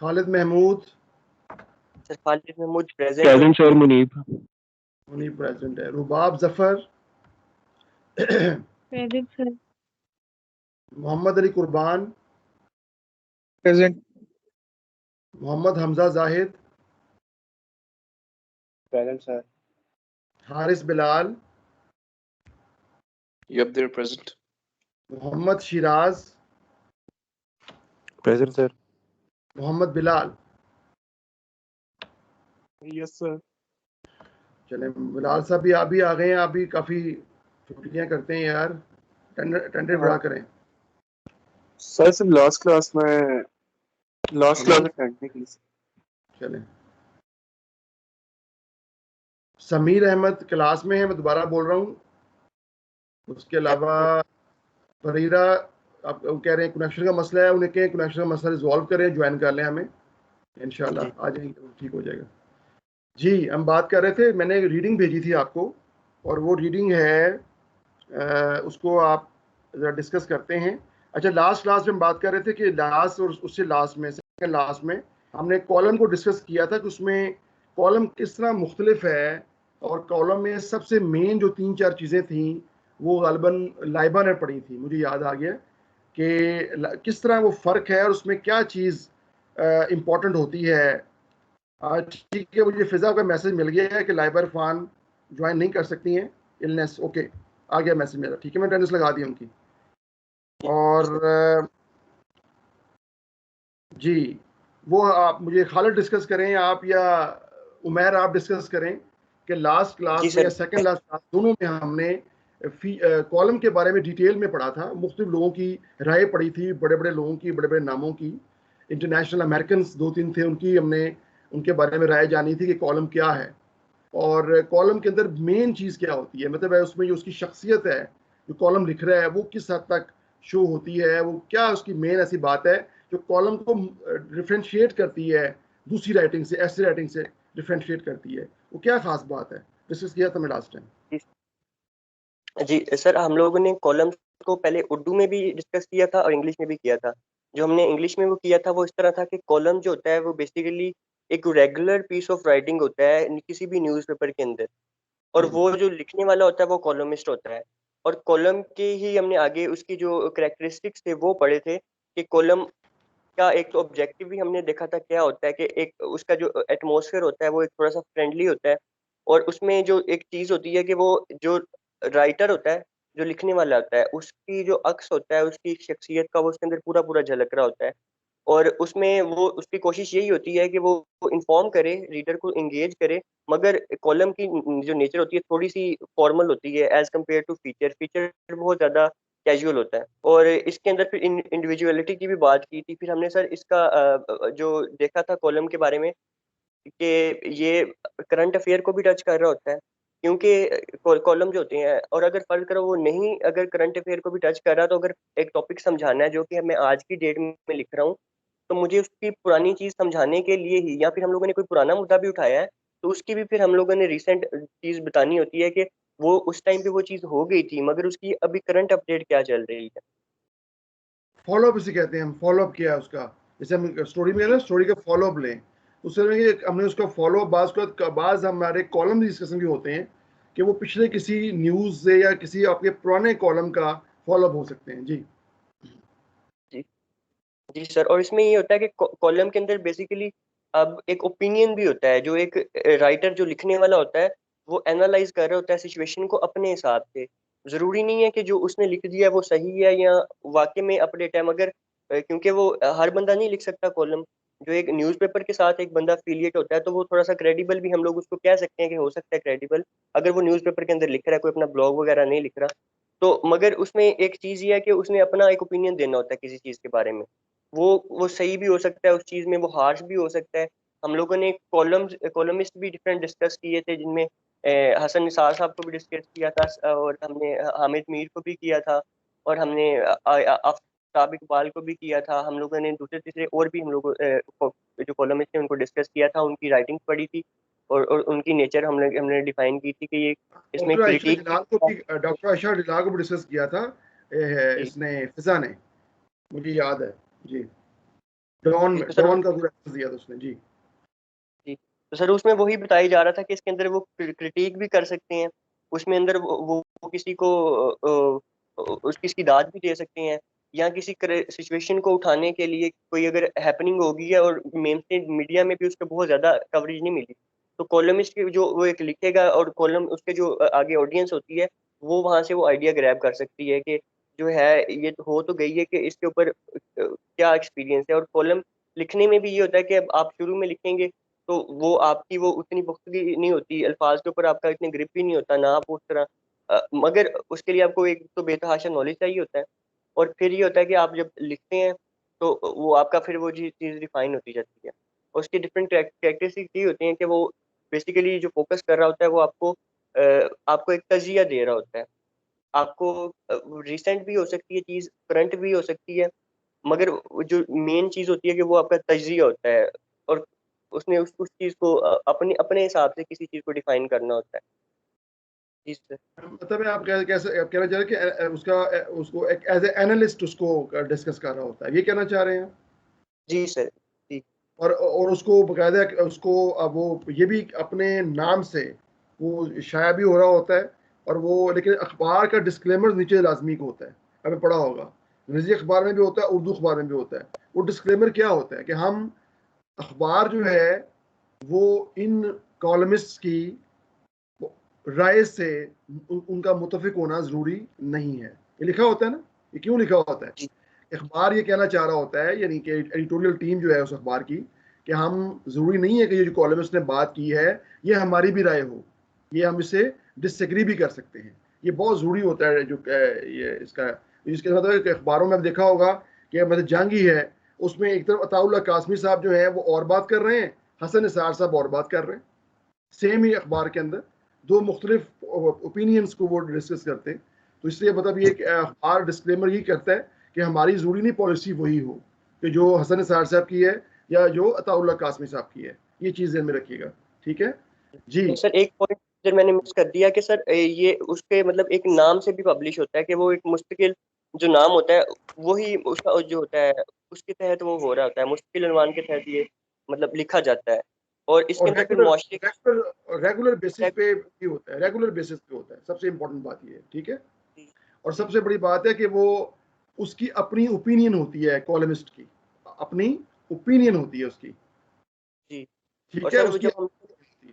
Khalid Mahmood, sir Khalid Mahmood present. Present sir Munib. Munib present है। Rubab Zafar, Present, sir. Mohammad Ali Qurban, present. Mohammad Hamza Zahid, present sir. Haris Bilal, yep there present. Mohammad Shiraz, present sir. Mohammad Bilal. Yes sir. चले बिलाल साहब भी आप भी आ गए हैं, आप भी काफ़ी छुट्टियां करते हैं यार, अटेंडेंस बढ़ा करें। सर सिर्फ लास्ट क्लास में अटेंड नहीं की। चलें, समीर अहमद क्लास में है, मैं दोबारा बोल रहा हूँ। उसके अलावा फरीरा, आप कह रहे हैं कनेक्शन का मसला है, उन्हें कहें कनेक्शन का मसला रिजॉल्व करें, ज्वाइन कर लें हमें, इंशाल्लाह आ जाएंगे, ठीक हो जाएगा। जी, हम बात कर रहे थे, मैंने एक रीडिंग भेजी थी आपको, और वो रीडिंग है उसको आप ज़रा डिस्कस करते हैं। अच्छा, लास्ट क्लास में हम बात कर रहे थे कि लास्ट और उससे लास्ट में, सेकंड लास्ट में हमने कॉलम को डिस्कस किया था कि उसमें कॉलम किस तरह मुख्तलिफ है, और कॉलम में सबसे मेन जो 3-4 चीज़ें थी वो ग़ालिबन लाइबा ने पढ़ी थी, मुझे याद आ गया कि किस तरह वो फ़र्क है और उसमें क्या चीज़ इम्पॉर्टेंट होती है। ठीक है, मुझे फिज़ा का मैसेज मिल गया है कि लाइबा इरफान ज्वाइन नहीं कर सकती हैं, इलनेस। ओके, आ गया मैसेज मेरा, ठीक है, मैं अटेंडेंस लगा दी उनकी। और जी, वो आप मुझे खालिद डिस्कस करें आप, या उमैर आप डिस्कस करें कि लास्ट जी क्लास में सर। या सेकंड लास्ट क्लास दोनों में हमने कॉलम के बारे में डिटेल में पढ़ा था, मुख्तलिफ लोगों की राय पढ़ी थी, बड़े बड़े लोगों की, बड़े बड़े नामों की, इंटरनेशनल अमेरिकन 2-3 थे, उनकी हमने उनके बारे में राय जानी थी कि कॉलम क्या है, और कॉलम के अंदर मेन चीज़ क्या होती है, मतलब है उसमें जो उसकी शख्सियत है, जो कॉलम लिख रहा है वो किस हद तक शो होती है, वो क्या उसकी मेन ऐसी बात है जो कॉलम को डिफ्रेंशिएट करती है दूसरी राइटिंग से, ऐसी राइटिंग से डिफ्रेंशिएट करती है, वो क्या खास बात है, डिस्कस किया था मैं लास्ट टाइम। जी सर, हम लोगों ने कॉलम्स को पहले उर्दू में भी डिस्कस किया था और इंग्लिश में भी किया था। जो हमने इंग्लिश में वो किया था वो इस तरह था कि कॉलम जो होता है वो बेसिकली एक रेगुलर पीस ऑफ राइटिंग होता है किसी भी न्यूज़पेपर के अंदर, और वो जो लिखने वाला होता है वो कॉलमिस्ट होता है। और कॉलम के ही हमने आगे उसकी जो कैरेक्टरिस्टिक्स थे वो पढ़े थे कि कॉलम का एक तो ऑब्जेक्टिव भी हमने देखा था क्या होता है कि एक उसका जो एटमॉस्फेयर होता है वो एक थोड़ा सा फ्रेंडली होता है, और उसमें जो एक चीज़ होती है कि वो जो राइटर होता है, जो लिखने वाला होता है, उसकी जो अक्स होता है उसकी शख्सियत का वो उसके अंदर पूरा पूरा झलक रहा होता है। और उसमें वो उसकी कोशिश यही होती है कि वो इन्फॉर्म करे, रीडर को एंगेज करे, मगर कॉलम की जो नेचर होती है थोड़ी सी फॉर्मल होती है as compare to feature. Feature बहुत ज़्यादा कैजुअल होता है। और इसके अंदर फिर इंडिविजुअलिटी की भी बात की थी। फिर हमने सर इसका जो देखा था कॉलम के बारे में कि ये करंट अफेयर को भी टच कर रहा होता है, क्योंकि कॉलम जो होते हैं, और अगर फर्ज करो वो नहीं अगर करंट अफेयर को भी टच कर रहा, तो अगर एक टॉपिक समझाना है जो कि मैं आज की डेट में लिख रहा हूँ, तो मुझे उसकी पुरानी चीज़ समझाने के लिए ही, या फिर हम लोगों ने कोई पुराना मुद्दा भी उठाया है तो उसकी भी फिर हम लोगों ने रिसेंट चीज़ बतानी होती है कि वो उस टाइम पे वो चीज़ हो गई थी, मगर उसकी अभी करंट अपडेट क्या चल रही है? फॉलो अप इसे कहते हैं, हम फॉलो अप किया उसका। जैसे हम स्टोरी में स्टोरी का फॉलो अप लें, उससे हमने उसका फॉलो अप, बाज हमारे कॉलम डिस्कशन भी होते हैं कि वो पिछले किसी न्यूज़ से या किसी आपके पुराने कॉलम का फॉलो अप हो सकते हैं। जी जी जी सर, और इसमें ये होता है कि कॉलम के अंदर बेसिकली अब एक ओपिनियन भी होता है, जो एक राइटर जो लिखने वाला होता है वो एनालाइज कर रहा होता है सिचुएशन को अपने हिसाब से। जरूरी नहीं है कि जो उसने लिख दिया वो सही है या वाकई में अपडेट है, मगर क्योंकि वो हर बंदा नहीं लिख सकता कॉलम। जो एक न्यूज़पेपर के साथ एक बंदा एफिलिएट होता है तो वो थोड़ा सा क्रेडिबल भी हम लोग उसको कह सकते हैं कि हो सकता है क्रेडिबल, अगर वो न्यूज़पेपर के अंदर लिख रहा है, कोई अपना ब्लॉग वगैरह नहीं लिख रहा। तो मगर उसमें एक चीज़ ये है कि उसने अपना एक ओपिनियन देना होता है किसी चीज़ के बारे में। वो सही भी हो सकता है उस चीज़ में, वो हार्श भी हो सकता है। हम लोगों ने कॉलमिस्ट भी डिफरेंट डिस्कस किए थे, जिनमें हसन निसार साहब को भी डिस्कस किया था, और हमने हामिद मीर को भी किया था, और हमने आफ्ताब इकबाल को भी किया था। हम लोगों ने दूसरे तीसरे और भी हम लोग जो कॉलमिस्ट थे उनको डिस्कस किया था, उनकी राइटिंग पढ़ी थी, और उनकी नेचर हमने डिफाइन की थी कि ये इसमें क्रिटिक। डॉक्टर आयशा जलाल को भी डिस्कस किया था इसने, फिजा ने, मुझे याद है। जी डॉन तो सर डॉन का पूरा दिया था उसने। जी जी तो सर उसमें वही बताया जा रहा था कि इसके अंदर वो क्रिटिक भी कर सकते हैं, उसमें अंदर वो किसी को उसकी दाद भी दे सकते हैं, या किसी सिचुएशन को उठाने के लिए कोई अगर हैपनिंग होगी है और मेन स्ट्रीम मीडिया में भी उसको बहुत ज्यादा कवरेज नहीं मिली, तो कॉलमिस्ट के जो वो एक लिखेगा और कॉलम उसके जो आगे ऑडियंस होती है वो वहां से वो आइडिया ग्रैब कर सकती है कि जो है ये तो हो तो गई है कि इसके ऊपर क्या एक्सपीरियंस है। और कॉलम लिखने में भी ये होता है कि अब आप शुरू में लिखेंगे तो वो आपकी वो उतनी पुख्तगी नहीं होती, अल्फाज के ऊपर आपका इतने ग्रिप भी नहीं होता ना, आप उस तरह मगर उसके लिए आपको एक तो बेतहाशा नॉलेज चाहिए होता है, और फिर ये होता है कि आप जब लिखते हैं तो वो आपका फिर वो चीज़ रिफाइन होती जाती है। और उसकी डिफरेंट कैरेक्टरिस्टिक ये होती हैं कि वो बेसिकली जो फोकस कर रहा होता है वो आपको एक तजिया दे रहा होता है। आपको रिसेंट भी हो सकती है चीज़, करंट भी हो सकती है, मगर जो मेन चीज़ होती है कि वो आपका तजिया होता है, और उसने उस चीज़ को अपने अपने हिसाब से किसी चीज़ को डिफाइन करना होता है। जी सर। मतलब है, आप कैसे आप कहना चाह रहे हैं कि उसको एक एज ए एनालिस्ट उसको डिस्कस कर रहा होता है, ये कहना चाह रहे हैं? जी सर। जी और उसको बकायदा उसको अब वो ये भी अपने नाम से वो शाया भी हो रहा होता है, और वो लेकिन अखबार का डिस्क्लेमर नीचे लाजमी को होता है, हमें पढ़ा होगा, अंग्रेजी अखबार में भी होता है, उर्दू अखबार में भी होता है। वो डिस्क्लेमर क्या होता है कि हम अखबार जो है वो इन कॉलमिस्ट की राय से उनका मुतफिक होना ज़रूरी नहीं है। ये लिखा होता है ना, ये क्यों लिखा होता है? जी अखबार ये कहना चाह रहा होता है, यानी कि एडिटोरियल टीम जो है उस अखबार की, कि हम ज़रूरी नहीं है कि ये जो कॉलमिस्ट ने बात की है ये हमारी भी राय हो, ये हम इससे डिसएग्री भी कर सकते हैं। ये बहुत ज़रूरी होता है जो ये इसका, इसके मतलब अखबारों में देखा होगा कि मतलब जंग ही है, उसमें एक तरफ अताउल्लाह कासमी साहब जो हैं वो और बात कर रहे हैं, हसन निसार साहब और बात कर रहे हैं, सेम ही अखबार के अंदर दो मुख्तलिफ ओपिनियंस को वो डिस्कस करते हैं। तो इसलिए मतलब ये अखबार डिस्क्लेमर ही करता है कि हमारी ज़रूरी नहीं पॉलिसी वही हो कि जो हसन निसार साहब की है या जो अताउल्लाह कासमी साहब की है। ये चीज़ ध्यान में रखिएगा, ठीक है जी। सर, एक पॉइंट सर मैंने मिस कर दिया कि सर ये उसके मतलब एक नाम से भी पब्लिश होता है कि वो एक मुस्तकिल जो नाम होता है वही उसका जो होता है उसके तहत वो हो रहा होता है, मुस्तकिल उन्वान के तहत ये मतलब लिखा जाता है, और इसके और अंदर फिर मुआशरे रेगुलर बेसिस पे भी होता है, रेगुलर बेसिस पे होता है, सबसे इंपॉर्टेंट बात ये है, ठीक है। और सबसे बड़ी बात है कि वो उसकी अपनी ओपिनियन होती है, कॉलमिस्ट की अपनी ओपिनियन होती है उसकी, जी। और ठीक है सर वो उसकी। जब हम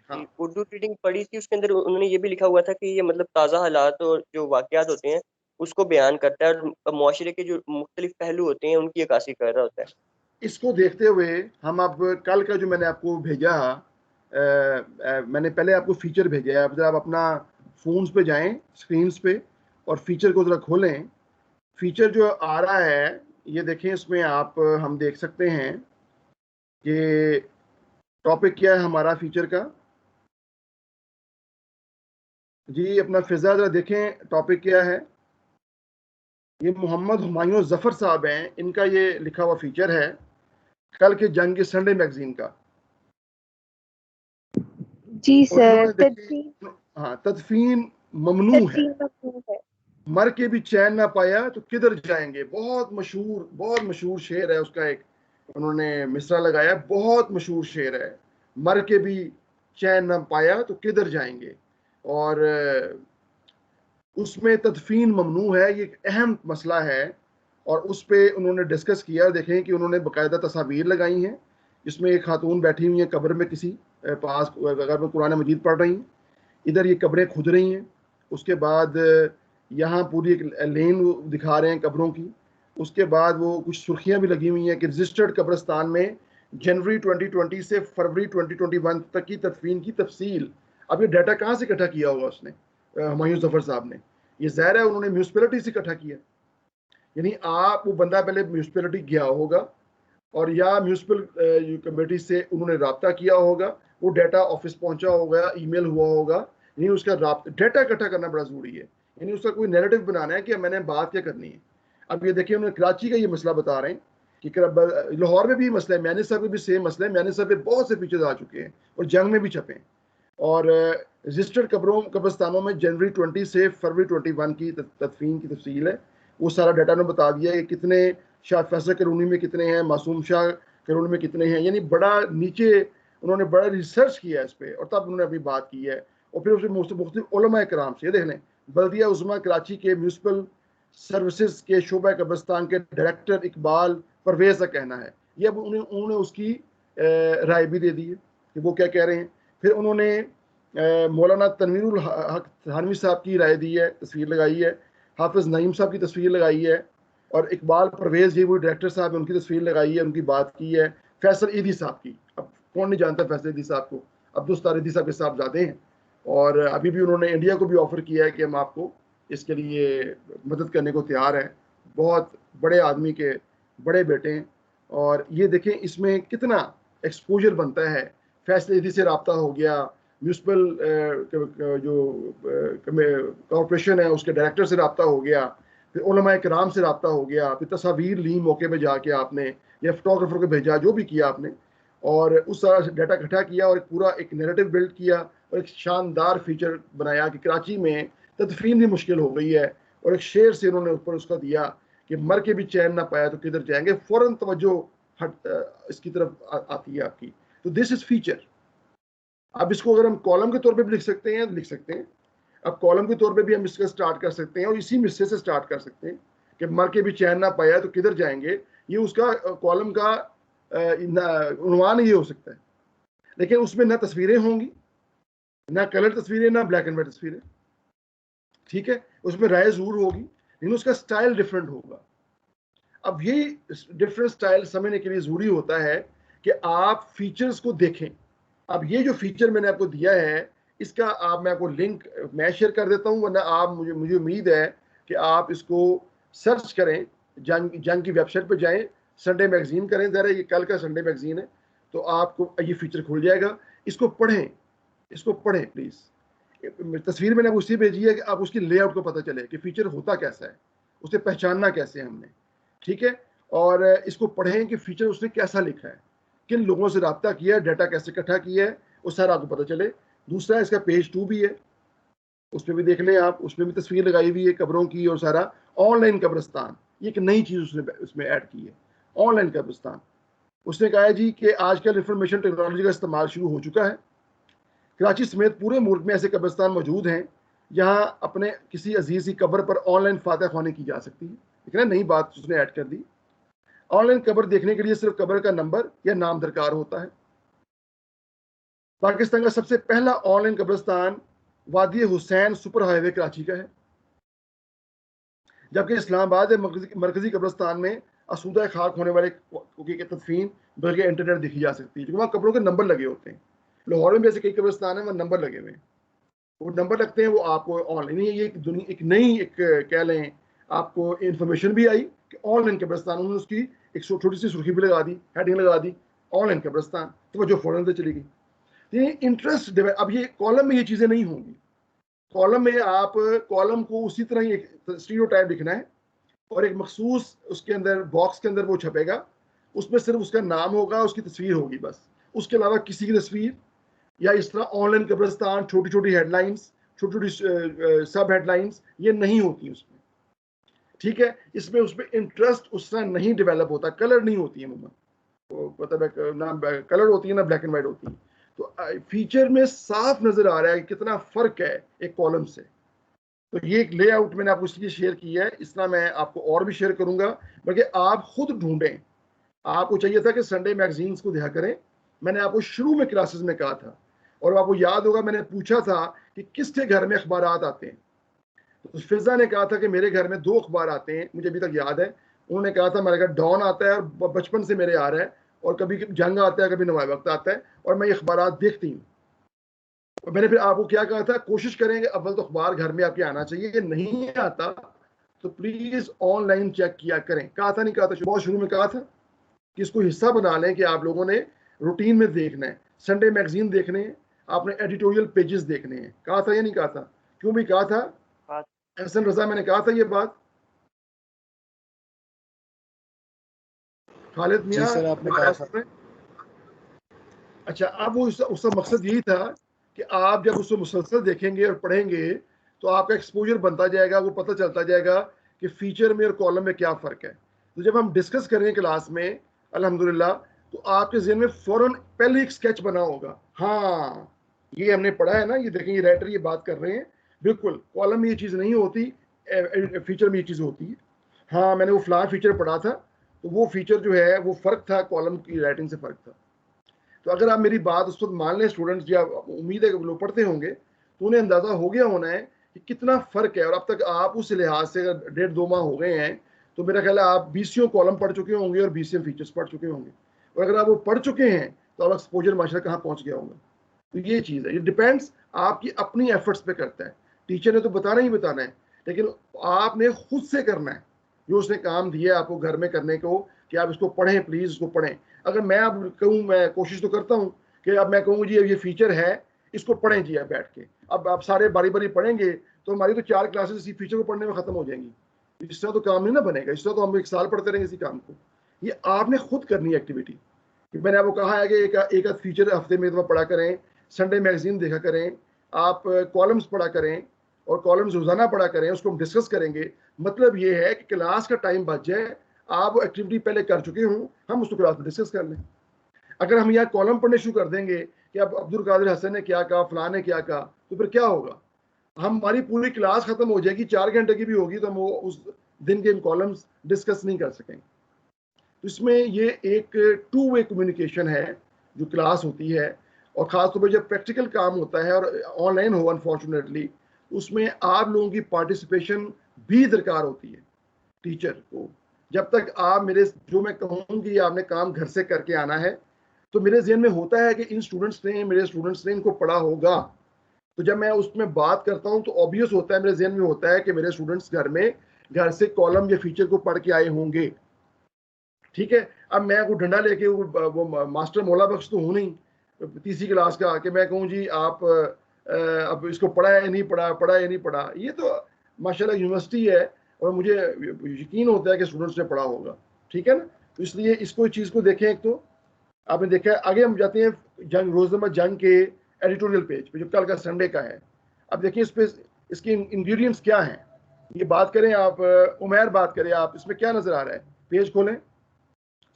हाँ उर्दू रीडिंग पढ़ी थी उसके अंदर उन्होंने ये भी लिखा हुआ था कि ये मतलब ताज़ा हालात और जो वाकयात होते हैं उसको बयान करता है, और मुआशरे के जो मुख्तलिफ पहलू होते हैं उनकी अक्कासी कर रहा होता है। इसको देखते हुए हम अब कल का जो मैंने आपको भेजा, मैंने पहले आपको फीचर भेजा है, अब जरा आप अपना फोन्स पे जाएं, स्क्रीन्स पे, और फीचर को जरा खोलें। फीचर जो आ रहा है ये देखें, इसमें आप हम देख सकते हैं कि टॉपिक क्या है हमारा फीचर का। जी अपना फिजा जरा देखें टॉपिक क्या है। ये मोहम्मद हुमायूं जफर साहब हैं, इनका ये लिखा हुआ फीचर है कल के जंग के संडे मैगजीन का। जी और सर। इन्होंने देखिए, हाँ, तदफीन ममनू है। तदफीन ममनू है। मर के भी चैन ना पाया तो किधर जाएंगे, बहुत मशहूर शेर है उसका, एक उन्होंने मिसरा लगाया, बहुत मशहूर शेर है, मर के भी चैन ना पाया तो किधर जाएंगे। और उसमें तदफीन ममनू है, ये एक अहम मसला है और उस पर उन्होंने डिस्कस किया। देखें कि उन्होंने बाकायदा तस्वीर लगाई हैं, जिसमें एक खातून बैठी हुई है कब्र में किसी पास, अगर में कुरान मजीद पढ़ रही हैं, इधर ये कब्रें खुद रही हैं। उसके बाद यहाँ पूरी एक लेन दिखा रहे हैं कब्रों की। उसके बाद वो कुछ सुर्खियाँ भी लगी हुई हैं कि रजिस्टर्ड कब्रस्तान में जनवरी 2020 से फरवरी 2021 तक की तदफीन की तफसील। अब ये डाटा कहाँ से इकट्ठा किया होगा उसने, हुमायूं जफर साहब ने? ये ज़ाहिर है उन्होंने म्यूनसिपैलिटी से इकट्ठा किया, यानी आप वो बंदा पहले म्यूनसिपैलिटी गया होगा और या म्यूनसिपल कमेटी से उन्होंने रब्ता किया होगा, वो डाटा ऑफिस पहुंचा होगा, ईमेल हुआ होगा, यानी उसका डाटा इकट्ठा करना बड़ा ज़रूरी है, यानी उसका कोई नैरेटिव बनाना है कि मैंने बात क्या करनी है। अब ये देखिए उन्होंने कराची का ये मसला बता रहे हैं कि लाहौर में भी मसला है, मैने साहब में भी सेम मसला है, मैने साहब पे बहुत से फीचर्स आ चुके हैं और जंग में भी छपे हैं। और रजिस्टर्ड कब्रस्तानों में जनवरी 20 से फरवरी 21 की तदफीन की तफसील है, वो सारा डाटा ने बता दिया है कि कितने शाह फैसल करूनी में कितने हैं, मासूम शाह करूनी में कितने हैं, यानी बड़ा नीचे उन्होंने बड़ा रिसर्च किया है इस पर और तब उन्होंने अभी बात की है। और फिर उसमें मुख्तलिफ उलमा कराम से देख लें, बल्दिया उज़्मा कराची के म्यूनसिपल सर्विसेज के शोबा कब्रस्तान के डायरेक्टर इकबाल परवेज़ का कहना है, ये अब उन्होंने उसकी राय भी दे दी है कि वो क्या कह रहे हैं। फिर उन्होंने मौलाना तनवीरुल हक थानवी साहब की राय दी है, तस्वीर लगाई है, हाफिज़ नईम साहब की तस्वीर लगाई है और इकबाल परवेज़ जी वो डायरेक्टर साहब है उनकी तस्वीर लगाई है, उनकी बात की है। फैसल ईदी साहब की, अब कौन नहीं जानता फैसल ईदी साहब को, अब्दुल ईदी साहब के साहबजादे हैं और अभी भी उन्होंने इंडिया को भी ऑफर किया है कि हम आपको इसके लिए मदद करने को तैयार हैं। बहुत बड़े आदमी के बड़े बेटे हैं और ये देखें इसमें कितना एक्सपोजर बनता है। फैसल ईदी से रब्ता हो गया, म्यूनसिपल जो कॉरपोरेशन है उसके डायरेक्टर से रब्ता हो गया, फिर उलमा कराम से रब्ता हो गया, फिर तस्वीर ली मौके पे जाके आपने या फोटोग्राफर को भेजा, जो भी किया आपने, और उस सारा डाटा इकट्ठा किया और पूरा एक नैरेटिव बिल्ड किया और एक शानदार फीचर बनाया कि कराची में तदफीन भी मुश्किल हो गई है और एक शेर से उन्होंने ऊपर उसका दिया कि मर के भी चैन ना पाया तो किधर जाएंगे, फ़ौरन तवज्जो इसकी तरफ आती है आपकी। तो दिस इज़ फीचर। अब इसको अगर हम कॉलम के तौर पे भी लिख सकते हैं, लिख सकते हैं। अब कॉलम के तौर पे भी हम इसका स्टार्ट कर सकते हैं और इसी मिसरे से स्टार्ट कर सकते हैं कि मर के भी चैन ना पाया तो किधर जाएंगे, ये उसका कॉलम का उन्वान ये हो सकता है। लेकिन उसमें ना तस्वीरें होंगी, ना कलर तस्वीरें, ना ब्लैक एंड वाइट तस्वीरें, ठीक है। उसमें राय जरूर होगी लेकिन उसका स्टाइल डिफरेंट होगा। अब ये डिफरेंट स्टाइल समझने के लिए जरूरी होता है कि आप फीचर्स को देखें। अब ये जो फीचर मैंने आपको दिया है इसका मैं आपको लिंक मैं शेयर कर देता हूँ, वरना आप मुझे उम्मीद है कि आप इसको सर्च करें, जंग की वेबसाइट पर जाएं, संडे मैगजीन करें, ज़रा ये कल का संडे मैगजीन है तो आपको ये फीचर खुल जाएगा। इसको पढ़ें, इसको पढ़ें प्लीज़। तस्वीर मैंने आपको इसलिए भेजी है कि आप उसकी लेआउट को पता चले कि फीचर होता कैसा है, उसे पहचानना कैसे हमने, ठीक है। और इसको पढ़ें कि फीचर उसने कैसा लिखा है, किन लोगों से रब्ता किया है, डाटा कैसे इकट्ठा किया है, वो सारा आपको पता चले। दूसरा इसका पेज 2 भी है, उस पर भी देख लें आप, उसमें भी तस्वीर लगाई हुई है कब्रों की और सारा। ऑनलाइन कब्रिस्तान, ये एक नई चीज़ उसने उसमें ऐड की है, ऑनलाइन कब्रिस्तान। उसने कहा है जी कि आजकल इंफॉर्मेशन टेक्नोलॉजी का इस्तेमाल शुरू हो चुका है। कराची समेत पूरे मुल्क में ऐसे कब्रिस्तान मौजूद हैं जहाँ अपने किसी अजीज की कब्र पर ऑनलाइन फातह ख्वानी की जा सकती है। लेकिन नई बात उसने ऐड कर दी, ऑनलाइन कब्र देखने के लिए सिर्फ कब्र का नंबर या नाम दरकार होता है। पाकिस्तान का सबसे पहला ऑनलाइन कब्रिस्तान वादी हुसैन सुपर हाईवे कराची का है, जबकि इस्लामाबाद मरकजी कब्रिस्तान में आसूदा खाक होने वाले की तदफीन बल्कि इंटरनेट देखी जा सकती है, क्योंकि वहाँ कब्रों के नंबर लगे होते हैं। लाहौर में भी ऐसे कई कब्रिस्तान हैं वहाँ नंबर लगे हुए हैं, वो नंबर लगते हैं, वो आपको ऑनलाइन, ये एक नई एक कह लें आपको इंफॉर्मेशन भी आई कि ऑनलाइन कब्रिस्तान, उन्होंने उसकी एक छोटी सी सुर्खी भी लगा दी, हेडिंग लगा दी, ऑनलाइन कब्रिस्तान, तो वो जो फौरन से चली गई। ये इंटरेस्ट। अब ये कॉलम में ये चीज़ें नहीं होंगी, कॉलम में आप कॉलम को उसी तरह ही एक स्टीरियोटाइप लिखना है और एक मखसूस उसके अंदर बॉक्स के अंदर वो छपेगा, उसमें सिर्फ उसका नाम होगा, उसकी तस्वीर होगी बस, उसके अलावा किसी की तस्वीर या इस तरह ऑनलाइन कब्रिस्तान, छोटी छोटी हेडलाइंस, छोटी छोटी सब हेडलाइंस, ये नहीं होती उसमें, ठीक है। इसमें उसमें इंटरेस्ट उस तरह नहीं डेवलप होता, कलर नहीं होती है मुझे, मतलब ना कलर होती है ना ब्लैक एंड वाइट होती है। तो फीचर में साफ नजर आ रहा है कि कितना फर्क है एक कॉलम से। तो ये एक लेआउट मैंने आपको इसलिए शेयर किया है, इस तरह मैं आपको और भी शेयर करूंगा, बल्कि आप खुद ढूंढें। आपको चाहिए था कि संडे मैगजीन्स को देखा करें, मैंने आपको शुरू में क्लासेस में कहा था, और आपको याद होगा मैंने पूछा था कि किसके घर में अखबार आते हैं। तो फिजा ने कहा था कि मेरे घर में 2 अखबार आते हैं, मुझे अभी तक याद है। उन्होंने कहा था मेरे घर डॉन आता है और बचपन से मेरे आ रहा है, और कभी जंग आता है, कभी नवाए वक्त आता है, और मैं ये अखबार देखती हूँ। और मैंने फिर आपको क्या कहा था, कोशिश करेंगे अव्वल तो अखबार घर में आपके आना चाहिए, ये नहीं आता तो प्लीज ऑनलाइन चेक किया करें। कहा था नहीं कहा था, बहुत शुरू में कहा था कि इसको हिस्सा बना लें कि आप लोगों ने रूटीन में देखना है, संडे मैगजीन देखने हैं, आपने एडिटोरियल पेजेस देखने हैं। कहा था या नहीं कहा था? क्यों भी कहा था एहसन रजा, मैंने कहा था ये बात। खालिद जी मियां सर, आपने कहा था। अच्छा, अब वो उसका मकसद यही था कि आप जब उसको मुसलसल देखेंगे और पढ़ेंगे तो आपका एक्सपोजर बनता जाएगा, वो पता चलता जाएगा कि फीचर में और कॉलम में क्या फ़र्क है। तो जब हम डिस्कस करेंगे क्लास में अल्हम्दुलिल्लाह, तो आपके ज़हन में फ़ौरन पहले एक स्केच बना होगा, हाँ ये हमने पढ़ा है ना, ये देखें ये राइटर ये बात कर रहे हैं, बिल्कुल कॉलम में ये चीज़ नहीं होती, फीचर में ये चीज़ होती है। हाँ मैंने वो फलां फीचर पढ़ा था, तो वो फीचर जो है वो फ़र्क था, कॉलम की राइटिंग से फ़र्क था। तो अगर आप मेरी बात उस वक्त मान लें स्टूडेंट्स, या उम्मीद है कि लोग पढ़ते होंगे, तो उन्हें अंदाज़ा हो गया होना है कि कितना फ़र्क है। और अब तक आप उस लिहाज से अगर 1.5-2 माह हो गए हैं, तो मेरा ख्याल है आप BCO कॉलम पढ़ चुके होंगे और BCM फीचर्स पढ़ चुके होंगे। और अगर आप वो पढ़ चुके हैं तो आप एक्सपोजर माशा कहाँ पहुँच गया होगा। तो ये चीज़ है, ये डिपेंड्स आपकी अपनी एफर्ट्स पे करता है। टीचर ने तो बताना ही बताना है, लेकिन आपने खुद से करना है जो उसने काम दिया है आपको घर में करने को, कि आप इसको पढ़ें, प्लीज़ इसको पढ़ें। अगर मैं अब कहूँ, मैं कोशिश तो करता हूँ कि अब मैं कहूँ जी ये फीचर है, इसको पढ़ें जी आप बैठ के, अब आप सारे बारी बारी पढ़ेंगे तो हमारी तो 4 क्लासेस इसी फीचर को पढ़ने में ख़त्म हो जाएंगी। इस तरह तो काम नहीं ना बनेगा, इस तरह तो हम 1 साल पढ़ते रहेंगे इसी काम को। ये आपने खुद करनी है एक्टिविटी। मैंने आपको कहा है कि एक आध फीचर हफ्ते में तो पढ़ा करें, संडे मैगजीन देखा करें, आप कॉलम्स पढ़ा करें, और कॉलम्स रोज़ाना पढ़ा करें, उसको हम डिस्कस करेंगे। मतलब ये है कि क्लास का टाइम बच जाए, आप वो एक्टिविटी पहले कर चुके हों, हम उसको क्लास में डिस्कस कर लें। अगर हम यहाँ कॉलम पढ़ने शुरू कर देंगे कि अब अब्दुल कादिर हसन ने क्या कहा, फलां ने क्या कहा, तो फिर क्या होगा, हमारी पूरी क्लास खत्म हो जाएगी, 4 घंटे की भी होगी, तो हम वो उस दिन के इन कॉलम्स डिस्कस नहीं कर सकेंगे। तो इसमें ये एक 2 वे कम्युनिकेशन है जो क्लास होती है, और ख़ासतौर पर जब प्रैक्टिकल काम होता है और ऑनलाइन हो अनफॉर्चुनेटली, उसमें आप लोगों की पार्टिसिपेशन भी दरकार होती है टीचर को। जब तक आप मेरे, जो मैं कहूँगी आपने काम घर से करके आना है, तो मेरे जहन में होता है कि इन स्टूडेंट्स ने, मेरे स्टूडेंट्स ने इनको पढ़ा होगा। तो जब मैं उसमें बात करता हूँ तो ऑब्वियस होता है, मेरे जहन में होता है कि मेरे स्टूडेंट्स घर से कॉलम या फीचर को पढ़ के आए होंगे, ठीक है। अब मैं कोई डंडा लेके वो मास्टर मौला बख्श तो हूँ नहीं 3री क्लास का, कि मैं कहूँ जी आप अब इसको पढ़ा है नहीं पढ़ा, पढ़ा है नहीं पढ़ा। ये तो माशाल्लाह यूनिवर्सिटी है और मुझे यकीन होता है कि स्टूडेंट्स ने पढ़ा होगा, ठीक है ना। तो इसलिए इसको चीज़ को देखें। एक तो आपने देखा है, आगे हम जाते हैं जंग, रोजनामा जंग के एडिटोरियल पेज पे जो कल का संडे का है। अब देखिए इस पे इसके इंग्रेडिएंट्स क्या हैं, ये बात करें आप, उमैर बात करें आप, इसमें क्या नजर आ रहा है, पेज खोलें,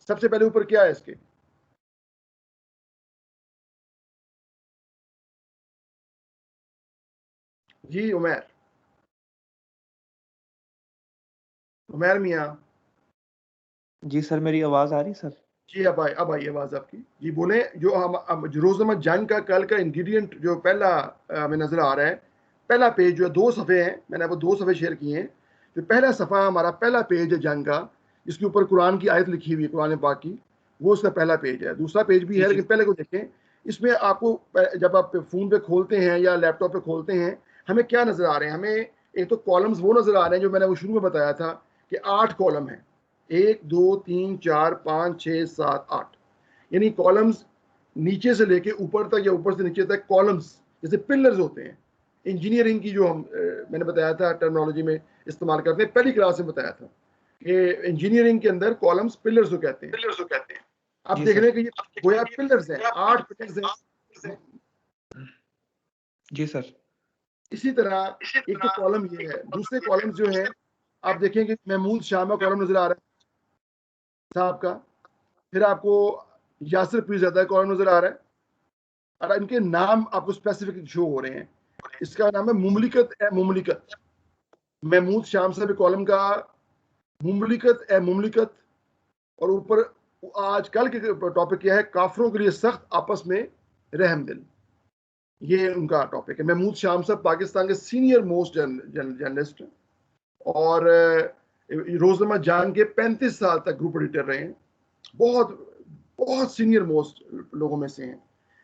सबसे पहले ऊपर क्या है इसके, जी उमैर मियाँ। जी सर, मेरी आवाज आ रही सर? जी अब आई आवाज आपकी, जी बोले। जो हम रोजनामा जंग का कल का इंग्रेडिएंट जो पहला हमें नजर आ रहा है, पहला पेज जो है 2 सफ़े हैं, मैंने आपको 2 सफ़े शेयर किए हैं। जो पहला सफ़ा हमारा पहला पेज है जंग का, जिसके ऊपर कुरान की आयत लिखी हुई है, कुरान पाक की, वो उसका पहला पेज है। दूसरा पेज भी है, लेकिन पहले को देखें। इसमें आपको जब आप फ़ोन पे खोलते हैं या लैपटॉप पे खोलते हैं, हमें क्या नज़र आ रहे हैं, हमें एक तो कॉलम्स वो नज़र आ रहे हैं जो मैंने वो शुरू में बताया था कि 8 कॉलम हैं, 1 2 3 4 5 6 7 8, यानी कॉलम्स नीचे से लेके ऊपर तक या ऊपर से नीचे तक कॉलम्स जैसे पिलर्स होते हैं। इंजीनियरिंग की जो हम मैंने बताया था टर्मिनोलॉजी में इस्तेमाल करते हैं, पहली क्लास में बताया था कि इंजीनियरिंग के अंदर कॉलम्स पिलर्स को कहते हैं। आप देख रहे हैं कि ये गोया पिलर्स हैं, 8 पिलर्स हैं। जी सर। इसी तरह एक तो कॉलम ये है, दूसरे कॉलम जो है आप देखेंगे महमूद शामा कॉलम नजर आ रहा है साहब का, फिर आपको यासिर पीरज़ादा कॉलम नजर आ रहा है, और इनके नाम आपको स्पेसिफिक शो हो रहे हैं। इसका नाम है मुमलिकत ए मुमलिकत, महमूद शाम साहब कॉलम का मुमलिकत ए मुमलिकत, और ऊपर आज कल के टॉपिक क्या है, काफरों के लिए सख्त आपस में रहम दिल, ये उनका टॉपिक है। महमूद शाम साहब पाकिस्तान के सीनियर मोस्ट जर्नलिस्ट हैं और रोजनामा जंग के 35 साल तक ग्रुप एडिटर रहे हैं, बहुत बहुत सीनियर मोस्ट लोगों में से हैं।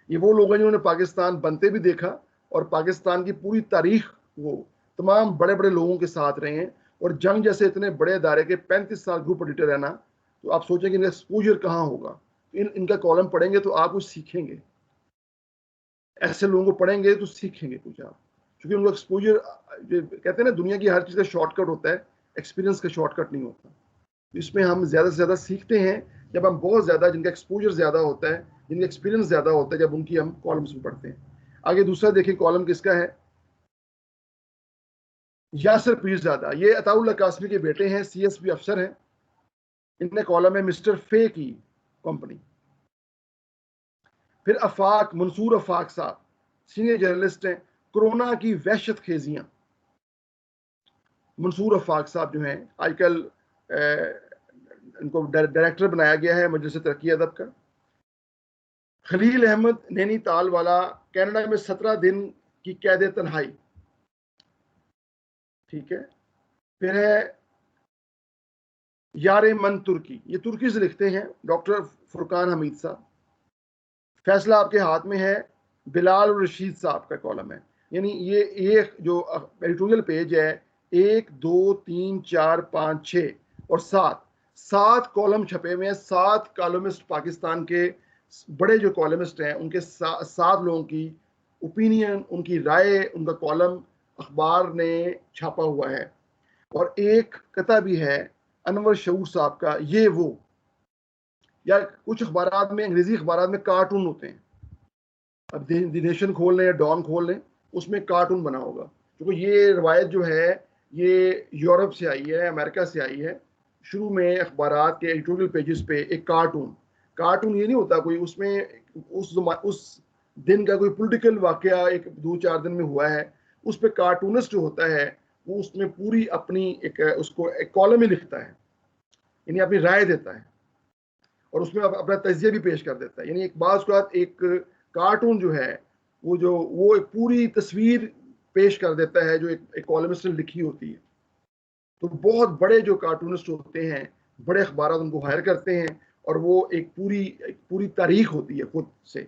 ये वो लोग हैं जिन्होंने पाकिस्तान बनते भी देखा और पाकिस्तान की पूरी तारीख वो तमाम बड़े बड़े लोगों के साथ रहे हैं, और जंग जैसे इतने बड़े अदारे के 35 साल ग्रुप एडिटर रहना, तो आप सोचें कि इनका एक्सपोजर कहाँ होगा। इनका कॉलम पढ़ेंगे तो आप कुछ सीखेंगे, ऐसे लोगों को पढ़ेंगे तो सीखेंगे कुछ आप, क्योंकि उनका एक्सपोजर, कहते हैं ना दुनिया की हर चीज़ का शॉर्टकट होता है, एक्सपीरियंस का शॉर्टकट नहीं होता। इसमें हम ज़्यादा से ज़्यादा सीखते हैं जब हम बहुत ज़्यादा, जिनका एक्सपोजर ज़्यादा होता है, जिनका एक्सपीरियंस ज़्यादा होता है, जब उनकी हम कॉलम्स में पढ़ते हैं। आगे दूसरा देखें कॉलम किसका है, यासिर पीरज़ादा, ये अताउल्लाह कासमी के बेटे हैं, CSP अफसर हैं। इनने कॉलम है मिस्टर फे की कंपनी। फिर अफाक, मंसूर अफाक साहब सीनियर जर्नलिस्ट हैं, कोरोना की वहशत खेजियां। मंसूर अफाक साहब जो हैं आजकल इनको डायरेक्टर बनाया गया है मजलिस तरक्की अदब का। खलील अहमद नैनीताल वाला, कनाडा में 17 दिन की कैद तन्हाई, ठीक है। फिर है यार मन तुर्की, ये तुर्की से लिखते हैं डॉक्टर फुरकान हमीद साहब। फैसला आपके हाथ में है, बिलाल और रशीद साहब का कॉलम है। यानी ये जो एडिटोरियल पेज है, 1 2 3 4 5 6 और 7 कॉलम छपे हुए हैं। 7 कॉलमिस्ट पाकिस्तान के बड़े जो कॉलमिस्ट हैं, उनके 7 लोगों की ओपिनियन, उनकी राय, उनका कॉलम अखबार ने छापा हुआ है। और एक कथा भी है अनवर शऊर साहब का, ये वो, या कुछ अखबारात में, अंग्रेजी अखबारात में कार्टून होते हैं। अब द नेशन खोल लें या डॉन खोल लें, उसमें कार्टून बना होगा, क्योंकि ये रवायत जो है ये यूरोप से आई है, अमेरिका से आई है। शुरू में अखबारात के एडिटोरियल पेजेस पे एक कार्टून ये नहीं होता कोई, उसमें उस दिन का कोई पॉलिटिकल वाकया एक 2-4 दिन में हुआ है, उस पर कार्टूनिस्ट जो होता है वो उसमें पूरी अपनी उसको एक कॉलम ही लिखता है, यानी अपनी राय देता है, और उसमें अपना तजिया भी पेश कर देता है। यानी एक बात के बाद एक कार्टून जो है वो एक पूरी तस्वीर पेश कर देता है जो एक कॉलमिस्ट ने लिखी होती है। तो बहुत बड़े जो कार्टूनिस्ट होते हैं, बड़े अखबार उनको हायर करते हैं, और वो एक पूरी तारीख होती है खुद से।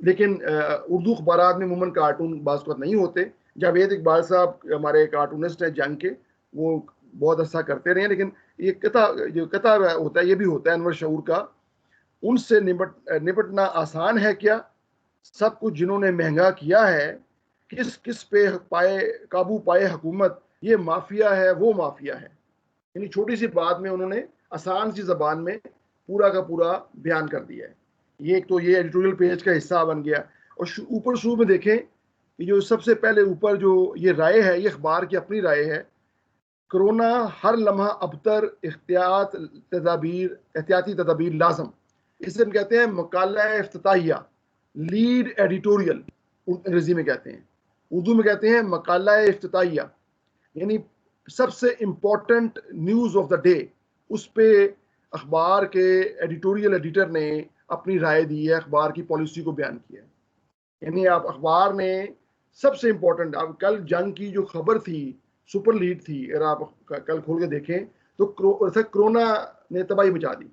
लेकिन उर्दू अखबार में अमूमन कार्टून बाज़ वक़्त नहीं होते। जावेद इकबाल साहब हमारे कार्टूनिस्ट हैं जंग के, वो बहुत अच्छा करते रहे, लेकिन ये कथा होता है, ये भी होता है अनवर शऊर का, उनसे निपटना आसान है क्या, सब कुछ जिन्होंने महंगा किया है, किस किस पे काबू पाए हुकूमत, ये माफिया है वो माफिया है। यानी छोटी सी बात में उन्होंने आसान सी जबान में पूरा का पूरा बयान कर दिया है। ये एक तो ये एडिटोरियल पेज का हिस्सा बन गया। और ऊपर शुरू में देखें कि जो सबसे पहले ऊपर जो ये राय है, ये अखबार की अपनी राय है, कोरोना हर लम्हा अबतर एहतियाती तदाबीर लाजम, इसे हम कहते हैं मकाला इफ्तिताहिया, लीड एडिटोरियल अंग्रेजी में कहते हैं, उर्दू में कहते हैं मकाला इफ्तिताहिया, यानी सबसे important news of the day. उस पे अखबार के एडिटोरियल एडिटर ने अपनी राय दी है, अखबार की पॉलिसी को बयान किया है। यानी आप अखबार ने सबसे इम्पोर्टेंट, अब कल जंग की जो खबर थी सुपर लीड थी, अगर आप कल खोल के देखें तो कोरोना ने तबाही मचा दी।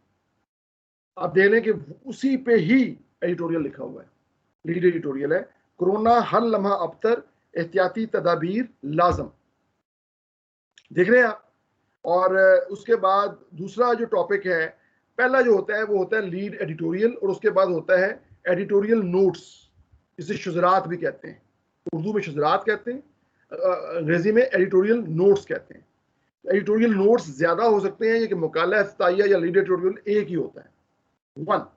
आप देख लें कि उसी पे ही एडिटोरियल लिखा हुआ है, लीड एडिटोरियल है, कोरोना हर लम्हा अबतर एहतियाती तदाबीर लाजम, देख रहे हैं आप। और उसके बाद दूसरा जो टॉपिक है, पहला जो होता है वो होता है लीड एडिटोरियल, और उसके बाद होता है एडिटोरियल नोट्स, जिसे शुजरात भी कहते हैं, उर्दू में शुजरात कहते हैं, अंग्रेजी में एडिटोरियल नोट्स कहते हैं। एडिटोरियल नोट्स ज्यादा हो सकते हैं, ये कि मुकाला इफ्तिताहिया या लीड एडिटोरियल एक ही होता है, 1,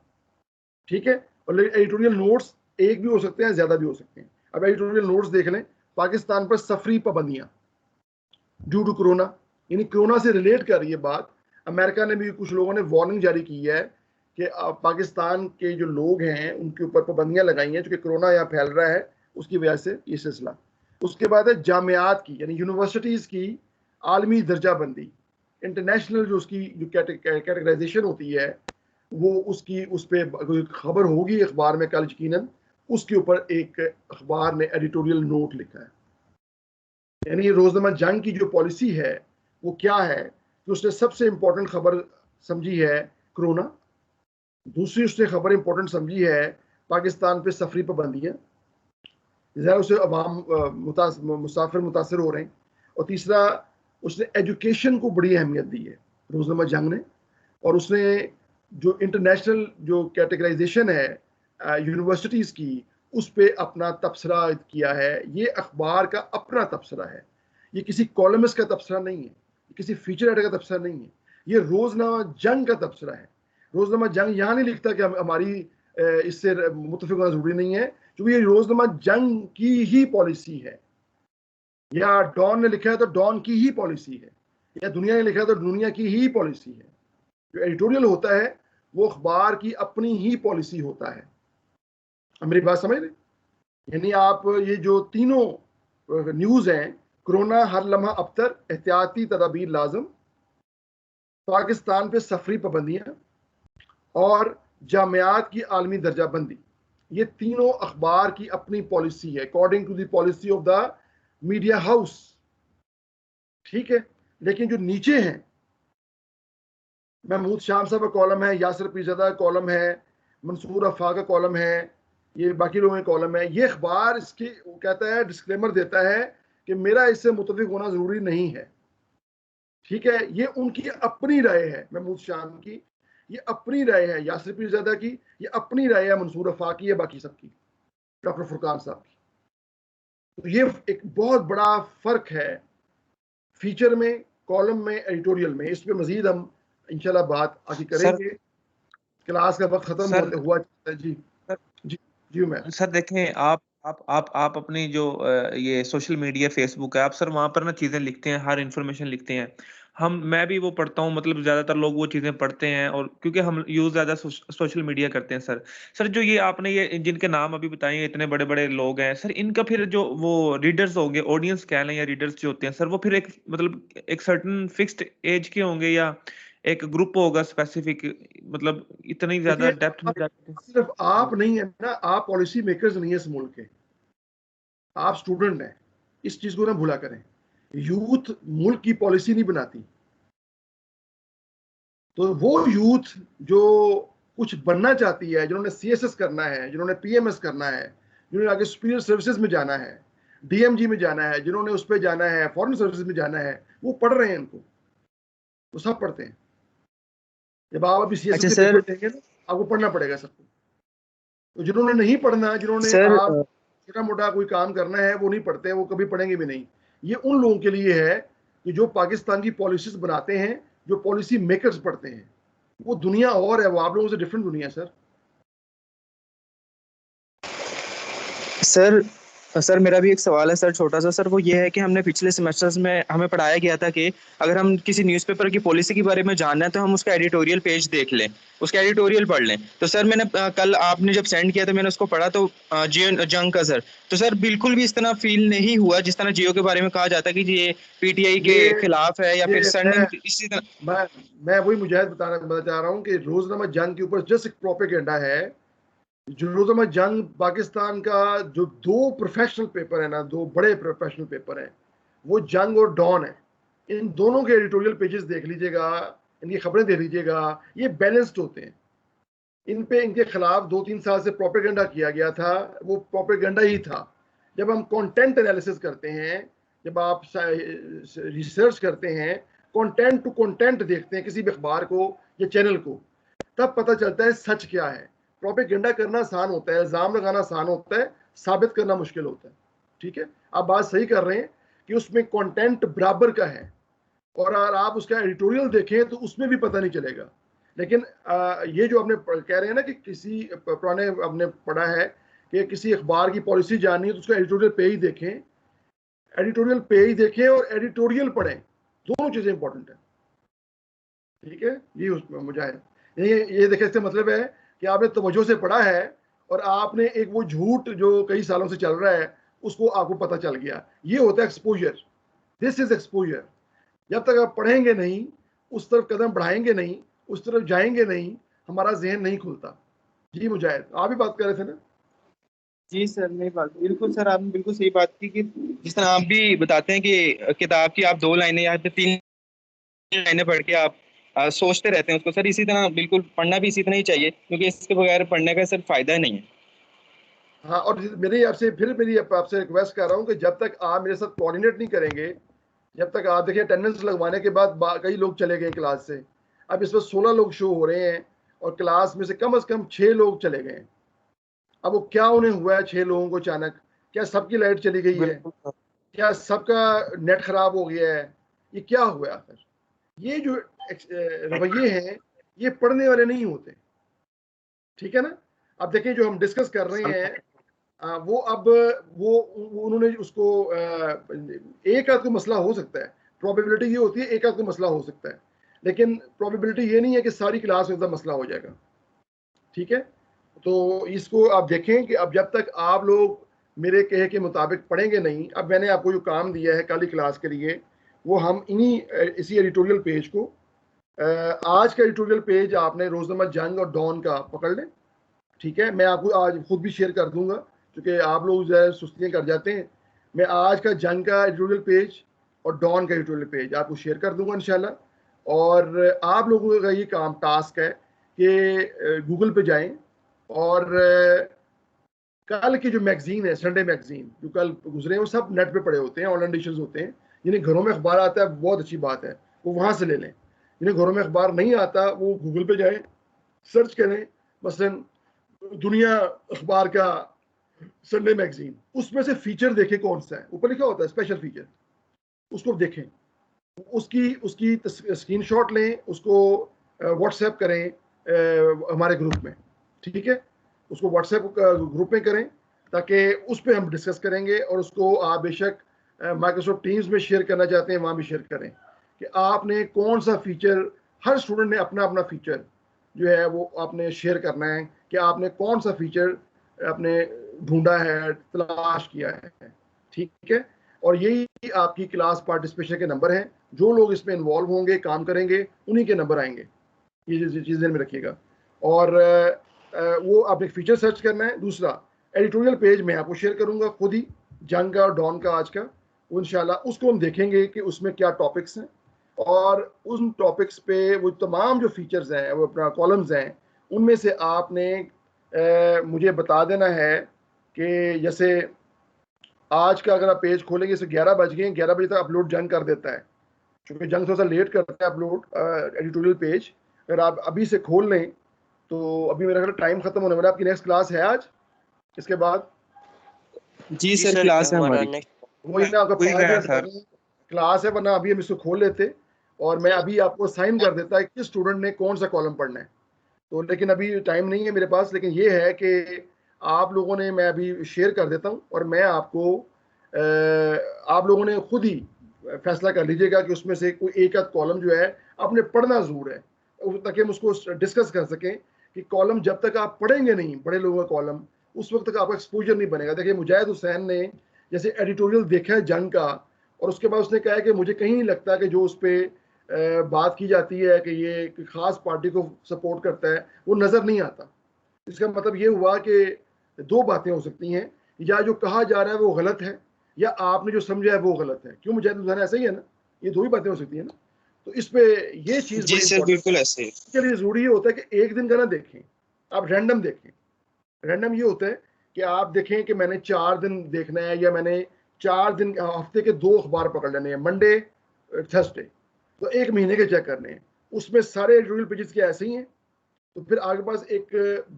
ठीक है। और एडिटोरियल नोट्स एक भी हो सकते हैं, ज्यादा भी हो सकते हैं। अब एडिटोरियल नोट्स देख लें, पाकिस्तान पर सफरी पाबंदियां ड्यू टू कोरोना, यानी कोरोना से रिलेट कर रही है बात। अमेरिका ने भी, कुछ लोगों ने वार्निंग जारी की है कि पाकिस्तान के जो लोग हैं उनके ऊपर पाबंदियां लगाई हैं, क्योंकि कोरोना यहाँ फैल रहा है, उसकी वजह से ये सिलसिला। उसके बाद है जामियात की, यानी यूनिवर्सिटीज़ की आलमी दर्जाबंदी, इंटरनेशनल जो उसकी जो कैटेगराइजेशन होती है, वो उसकी, उस पर कोई खबर होगी अखबार में कल यकीनन, उसके ऊपर एक अखबार ने एडिटोरियल नोट लिखा है। यानी रोजनामा जंग की जो पॉलिसी है वो क्या है कि उसने सबसे इंपॉर्टेंट खबर समझी है कोरोना, दूसरी उसने खबर इंपॉर्टेंट समझी है पाकिस्तान पे सफरी पाबंदियां, ज़रा उसे अवाम मुसाफिर मुतासर हो रहे हैं, और तीसरा उसने एजुकेशन को बड़ी अहमियत दी है रोजनामा जंग ने, और उसने जो इंटरनेशनल जो कैटेगराइजेशन है यूनिवर्सिटीज़ की, उस पर अपना तबसरा किया है। ये अखबार का अपना तबसरा है, ये किसी कॉलमिस्ट का तबसरा नहीं है, किसी फीचर एडिटर का तबसरा नहीं है, ये रोजनामा जंग का तबसरा है। रोजनामा जंग यहाँ नहीं लिखता कि हमारी इससे मुतफिक होना जरूरी नहीं है, क्योंकि ये रोजनामा जंग की ही पॉलिसी है। या डॉन ने लिखा है तो डॉन की ही पॉलिसी है, या दुनिया ने लिखा है तो दुनिया की ही पॉलिसी है। जो एडिटोरियल होता है वो अखबार की अपनी ही पॉलिसी होता है। मेरी बात समझ रहे? यानी आप ये जो तीनों न्यूज़ हैं, कोरोना हर लम्हा अबतर, एहतियाती तदाबीर लाजम, पाकिस्तान पे सफरी पाबंदियां और जामियात की आलमी दर्जाबंदी, ये तीनों अखबार की अपनी पॉलिसी है according to the policy of the media house. ठीक है, लेकिन जो नीचे हैं, महमूद शाम साहब का कॉलम है, यासिर पीरज़ादा का कॉलम है, मंसूर अफा का कॉलम है, ये बाकी लोगों के कॉलम है, ये अखबार इसके वो कहता है, डिस्क्लेमर देता है कि मेरा इससे मुतफिक होना जरूरी नहीं है। ठीक है, ये उनकी अपनी राय है, महमूद शाम की ये अपनी राय है, यासिर पीरज़ादा की ये अपनी राय है, मंसूर अफा की, ये बाकी सबकी, डॉक्टर फुरकान साहब की। तो ये एक बहुत बड़ा फर्क है फीचर में, कॉलम में, एडिटोरियल में। इस पे मजीद हम इंशाल्लाह बात आगे करेंगे। क्लास का वक्त खत्म हुआ जी। जी जी मैं सर देखें, आप अपनी जो ये सोशल मीडिया फेसबुक है, आप सर वहां पर ना चीजें लिखते हैं, हर इन्फॉर्मेशन लिखते हैं। मैं भी वो पढ़ता हूँ, मतलब ज्यादातर लोग वो चीजें पढ़ते हैं, और क्योंकि हम यूज ज्यादा सोशल मीडिया करते हैं सर जो ये आपने ये जिनके नाम अभी बताए, इतने बड़े बड़े लोग हैं सर, इनका फिर जो वो रीडर्स होंगे, ऑडियंस कह लें या रीडर्स जो होते हैं सर, वो फिर एक मतलब एक सर्टन फिक्स्ड एज के होंगे या एक ग्रुप होगा स्पेसिफिक, मतलब इतनी ज्यादा डेप्थ में जाते? सिर्फ आप नहीं है ना, आप पॉलिसी मेकर्स नहीं है इस मुल्क के, आप स्टूडेंट हैं, इस चीज को ना भूला करें। यूथ मुल्क की पॉलिसी नहीं बनाती। तो वो यूथ जो कुछ बनना चाहती है, जिन्होंने सीएसएस करना है, जिन्होंने पीएमएस करना है, जिन्होंने आगे सुपीरियर सर्विसेज में जाना है, डीएमजी में जाना है, जिन्होंने उस पर जाना है, फॉरेन सर्विसेज में जाना है, वो पढ़ रहे हैं, इनको वो सब पढ़ते हैं। जब आप अभी सीएसएस के पेपर देंगे ना, आपको पढ़ना पड़ेगा सबको। तो जिन्होंने नहीं पढ़ना, जिन्होंने आप छोटा मोटा कोई काम करना है, वो नहीं पढ़ते, वो कभी पढ़ेंगे भी नहीं। ये उन लोगों के लिए है कि जो पाकिस्तान की पॉलिसीज बनाते हैं, जो पॉलिसी मेकर्स पढ़ते हैं। वो दुनिया और है, वो आप लोगों से डिफरेंट दुनिया है सर। सर मेरा भी एक सवाल है सर, छोटा सा सर, वो ये है कि हमने पिछले सेमेस्टर्स में हमें पढ़ाया गया था कि अगर हम किसी न्यूज़पेपर की पॉलिसी के बारे में जानना है तो हम उसका एडिटोरियल पेज देख लें, उसका एडिटोरियल पढ़ लें। तो सर मैंने कल आपने जब सेंड किया तो मैंने उसको पढ़ा, तो जियो जंग का सर, तो सर बिल्कुल भी इस तरह फील नहीं हुआ जिस तरह जियो के बारे में कहा जाता है कि ये पीटीआई के खिलाफ है, या फिर सरनेम इसी तरह। मैं वही मुजाहिद बताना चाह रहा हूँ कि रोजनामा जंग के ऊपर जस्ट एक प्रोपेगेंडा है। जो रोजनामा जंग पाकिस्तान का जो दो प्रोफेशनल पेपर है ना, दो बड़े प्रोफेशनल पेपर हैं, वो जंग और डॉन है। इन दोनों के एडिटोरियल पेजेस देख लीजिएगा, इनकी खबरें देख लीजिएगा, ये बैलेंस्ड होते हैं। इन पे इनके खिलाफ 2-3 साल से प्रोपेगेंडा किया गया था, वो प्रोपेगेंडा ही था। जब हम कंटेंट एनालिसिस करते हैं, जब आप रिसर्च करते हैं, कंटेंट टू कंटेंट देखते हैं किसी भी अखबार को या चैनल को, तब पता चलता है सच क्या है। प्रोपेगेंडा करना आसान होता है, इल्ज़ाम लगाना आसान होता है, साबित करना मुश्किल होता है। ठीक है, आप बात सही कर रहे हैं कि उसमें कंटेंट बराबर का है, और अगर आप उसका एडिटोरियल देखें तो उसमें भी पता नहीं चलेगा। लेकिन ये जो आपने कह रहे हैं ना कि किसी पुराने आपने पढ़ा है कि किसी अखबार की पॉलिसी जाननी है तो उसका एडिटोरियल पे ही देखें, एडिटोरियल पेज देखें और एडिटोरियल पढ़ें, दोनों चीजें इंपॉर्टेंट है। ठीक है, ये उसमें मुजाहिद ये देखें, इसका मतलब है कि आपने तवज्जो से पढ़ा है और आपने एक वो झूठ जो कई सालों से चल रहा है उसको आपको पता चल गया। ये होता है एक्सपोजर, दिस इज एक्सपोजर। जब तक आप पढ़ेंगे नहीं, उस तरफ कदम बढ़ाएंगे नहीं, उस तरफ जाएंगे नहीं, हमारा जहन नहीं खुलता। जी मुजाहिद, आप भी बात कर रहे थे ना? जी सर, मेरी बात बिल्कुल सर, आपने बिल्कुल सही बात की कि जिस तरह आप भी बताते हैं कि किताब की आप 2 लाइनें या फिर 3 लाइनें पढ़ के आप सोचते रहते हैं उसको, सर इसी तरह बिल्कुल पढ़ना भी इसी तरह ही चाहिए, क्योंकि इसके बगैर पढ़ने का सर फायदा नहीं है। हाँ, और मेरी आपसे रिक्वेस्ट कर रहा हूँ कि जब तक आप मेरे साथ कोऑर्डिनेट नहीं करेंगे, जब तक आप देखिए अटेंडेंस लगवाने के बाद कई लोग चले गए क्लास से, अब इस वक्त 16 लोग शो हो रहे हैं और क्लास में से कम 6 लोग चले गए हैं। अब वो क्या उन्हें हुआ है 6 लोगों को अचानक? क्या सबकी लाइट चली गई है? बिल्कुल सर। क्या सबका नेट खराब हो गया है? ये क्या हुआ आखिर? ये जो रवैये हैं ये पढ़ने वाले नहीं होते। ठीक है ना? अब देखिए जो हम डिस्कस कर रहे हैं वो उन्होंने उसको एक आध को मसला हो सकता है, प्रोबेबिलिटी ये होती है एक आध को मसला हो सकता है, लेकिन प्रोबेबिलिटी ये नहीं है कि सारी क्लास में एकदम मसला हो जाएगा। ठीक है, तो इसको आप देखें कि अब जब तक आप लोग मेरे कहे के मुताबिक पढ़ेंगे नहीं, अब मैंने आपको जो काम दिया है कल ही क्लास के लिए, वो हम इसी एडिटोरियल पेज को, आज का एडिटोरियल पेज आपने रोजनामा जंग और डॉन का पकड़ लें। ठीक है, मैं आपको आज खुद भी शेयर कर दूंगा क्योंकि आप लोग ज़रा सुस्तियाँ कर जाते हैं। मैं आज का जंग का एडिटोरियल पेज और डॉन का एडिटोरियल पेज आपको शेयर कर दूंगा इंशाल्लाह। और आप लोगों का ये काम टास्क है कि गूगल पे जाएं और कल की जो मैगजीन है, संडे मैगजीन जो कल गुजरे हैं, वो सब नेट पे पड़े होते हैं, ऑनलाइन एडिशंस होते हैं। जिन्हें घरों में अखबार आता है बहुत अच्छी बात है, वो वहाँ से ले लें। जिन्हें घरों में अखबार नहीं आता वो गूगल पे जाएं, सर्च करें मसलन दुनिया अखबार का संडे मैगजीन, उसमें से फीचर देखें कौन सा है, ऊपर लिखा होता है स्पेशल फीचर, उसको देखें, उसकी स्क्रीनशॉट लें, उसको व्हाट्सएप करें हमारे ग्रुप में। ठीक है, उसको व्हाट्सएप ग्रुप में करें ताकि उस पर हम डिस्कस करेंगे, और उसको आप बेशक माइक्रोसॉफ्ट टीम्स में शेयर करना चाहते हैं वहाँ भी शेयर करें कि आपने कौन सा फीचर, हर स्टूडेंट ने अपना अपना फीचर जो है वो आपने शेयर करना है कि आपने कौन सा फीचर आपने ढूंढा है, तलाश किया है। ठीक है, और यही आपकी क्लास पार्टिसिपेशन के नंबर हैं। जो लोग इसमें इन्वॉल्व होंगे, काम करेंगे, उन्हीं के नंबर आएंगे, ये चीज़ ध्यान में रखिएगा। और वो आप एक फीचर सर्च करना है। दूसरा, एडिटोरियल पेज मैं आपको शेयर करूंगा खुद ही, जंग का और डॉन का आज का, वो इंशाल्लाह उसको हम देखेंगे कि उसमें क्या टॉपिक्स हैं, और उन टॉपिक्स पे वो तमाम जो फीचर्स हैं, वो अपना कॉलम्स हैं, उनमें से आपने मुझे बता देना है कि जैसे आज का अगर आप पेज खोलेंगे, इसे 11 बज गए, 11 बजे तक अपलोड जंग कर देता है, क्योंकि जंग थोड़ा सा लेट करता है अपलोड एडिटोरियल पेज। अगर आप अभी से खोल लें तो अभी मेरा ख्याल टाइम खत्म होने वाला है। आपकी नेक्स्ट क्लास है आज, इसके बाद? जी सर, क्लास है हमारी। वही ना, आपका कोई 5 है मिनट सर। क्लास है, वरना अभी हम इसको खोल लेते और मैं अभी आपको साइन कर देता है किस स्टूडेंट ने कौन सा कॉलम पढ़ना है। तो लेकिन अभी टाइम नहीं है मेरे पास, लेकिन ये है कि आप लोगों ने, मैं अभी शेयर कर देता हूँ और मैं आपको आप लोगों ने खुद ही फैसला कर लीजिएगा कि उसमें से कोई एक आध कॉलम जो है आपने पढ़ना जरूर है, ताकि हम उसको डिस्कस कर सकें कि कॉलम जब तक आप पढ़ेंगे नहीं, बड़े लोगों का कॉलम, उस वक्त तक आपका एक्सपोजर नहीं बनेगा। देखिए मुजाहिद हुसैन ने जैसे एडिटोरियल देखा है जंग का, और उसके बाद उसने कहा है कि मुझे कहीं नहीं लगता कि जो उस पर बात की जाती है कि ये एक खास पार्टी को सपोर्ट करता है, वो नज़र नहीं आता। इसका मतलब ये हुआ कि दो बातें हो सकती हैं, या जो कहा जा रहा है वो गलत है, या आपने जो समझा है वो गलत है। क्यों मुजाहिद हुसैन, ऐसा ही है ना? ये दो ही बातें हो सकती हैं ना। तो इस पे ये चीज़ जी सर, बिल्कुल ऐसे ही। इसके लिए ज़रूरी ये होता है कि एक दिन का ना देखें, आप रैंडम देखें। रैंडम ये होता है कि आप देखें कि मैंने 4 दिन देखना है, या मैंने 4 दिन हफ्ते के 2 अखबार पकड़ लेने हैं, मंडे थर्सडे, तो 1 महीने के चेक करने हैं। उसमें सारे एडिटोरियल पेजेस के ऐसे ही हैं, तो फिर आपके पास एक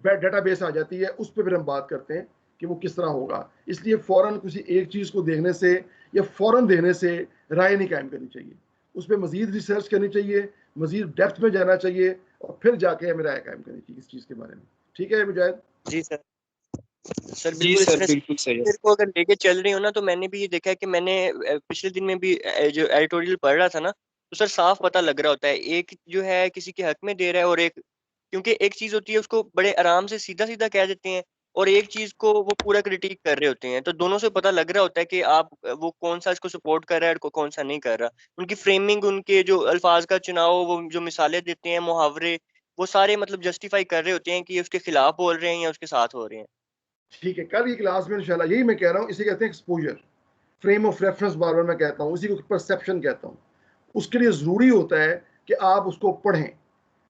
डेटाबेस आ जाती है, उस पर फिर हम बात करते हैं कि वो किस तरह होगा। इसलिए फ़ौरन किसी एक चीज़ को देखने से या फ़ौरन देखने से राय नहीं कायम करनी चाहिए, उस पर मज़ीद रिसर्च करनी चाहिए, मज़ीद डेप्थ में जाना चाहिए, और फिर जाके हमें राय कायम करनी चाहिए इस चीज़ के बारे में। ठीक है मुजाहिद? जी सर। सर जी बिल्कुल इस सर, तरह से बिल्कुल सही है। मेरे को अगर लेके चल रही हो ना, तो मैंने भी ये देखा है कि मैंने पिछले दिन में भी जो एडिटोरियल पढ़ रहा था ना, तो सर साफ पता लग रहा होता है एक जो है किसी के हक में दे रहा है, और एक, क्योंकि एक चीज होती है उसको बड़े आराम से सीधा सीधा कह देते हैं, और एक चीज को वो पूरा क्रिटिक कर रहे होते हैं, तो दोनों से पता लग रहा होता है कि आप वो कौन सा इसको सपोर्ट कर रहा है और कौन सा नहीं कर रहा। उनकी फ्रेमिंग, उनके जो अल्फाज का चुनाव, वो जो मिसालें देते हैं, मुहावरे, वो सारे मतलब जस्टिफाई कर रहे होते हैं कि उसके खिलाफ बोल रहे हैं या उसके साथ हो रहे हैं। ठीक है, कल की क्लास में इंशाल्लाह यही मैं कह रहा हूँ, इसे कहते हैं एक्सपोजर, फ्रेम ऑफ रेफरेंस बार बार मैं कहता हूँ, उसी को परसेप्शन कहता हूँ। उसके लिए ज़रूरी होता है कि आप उसको पढ़ें।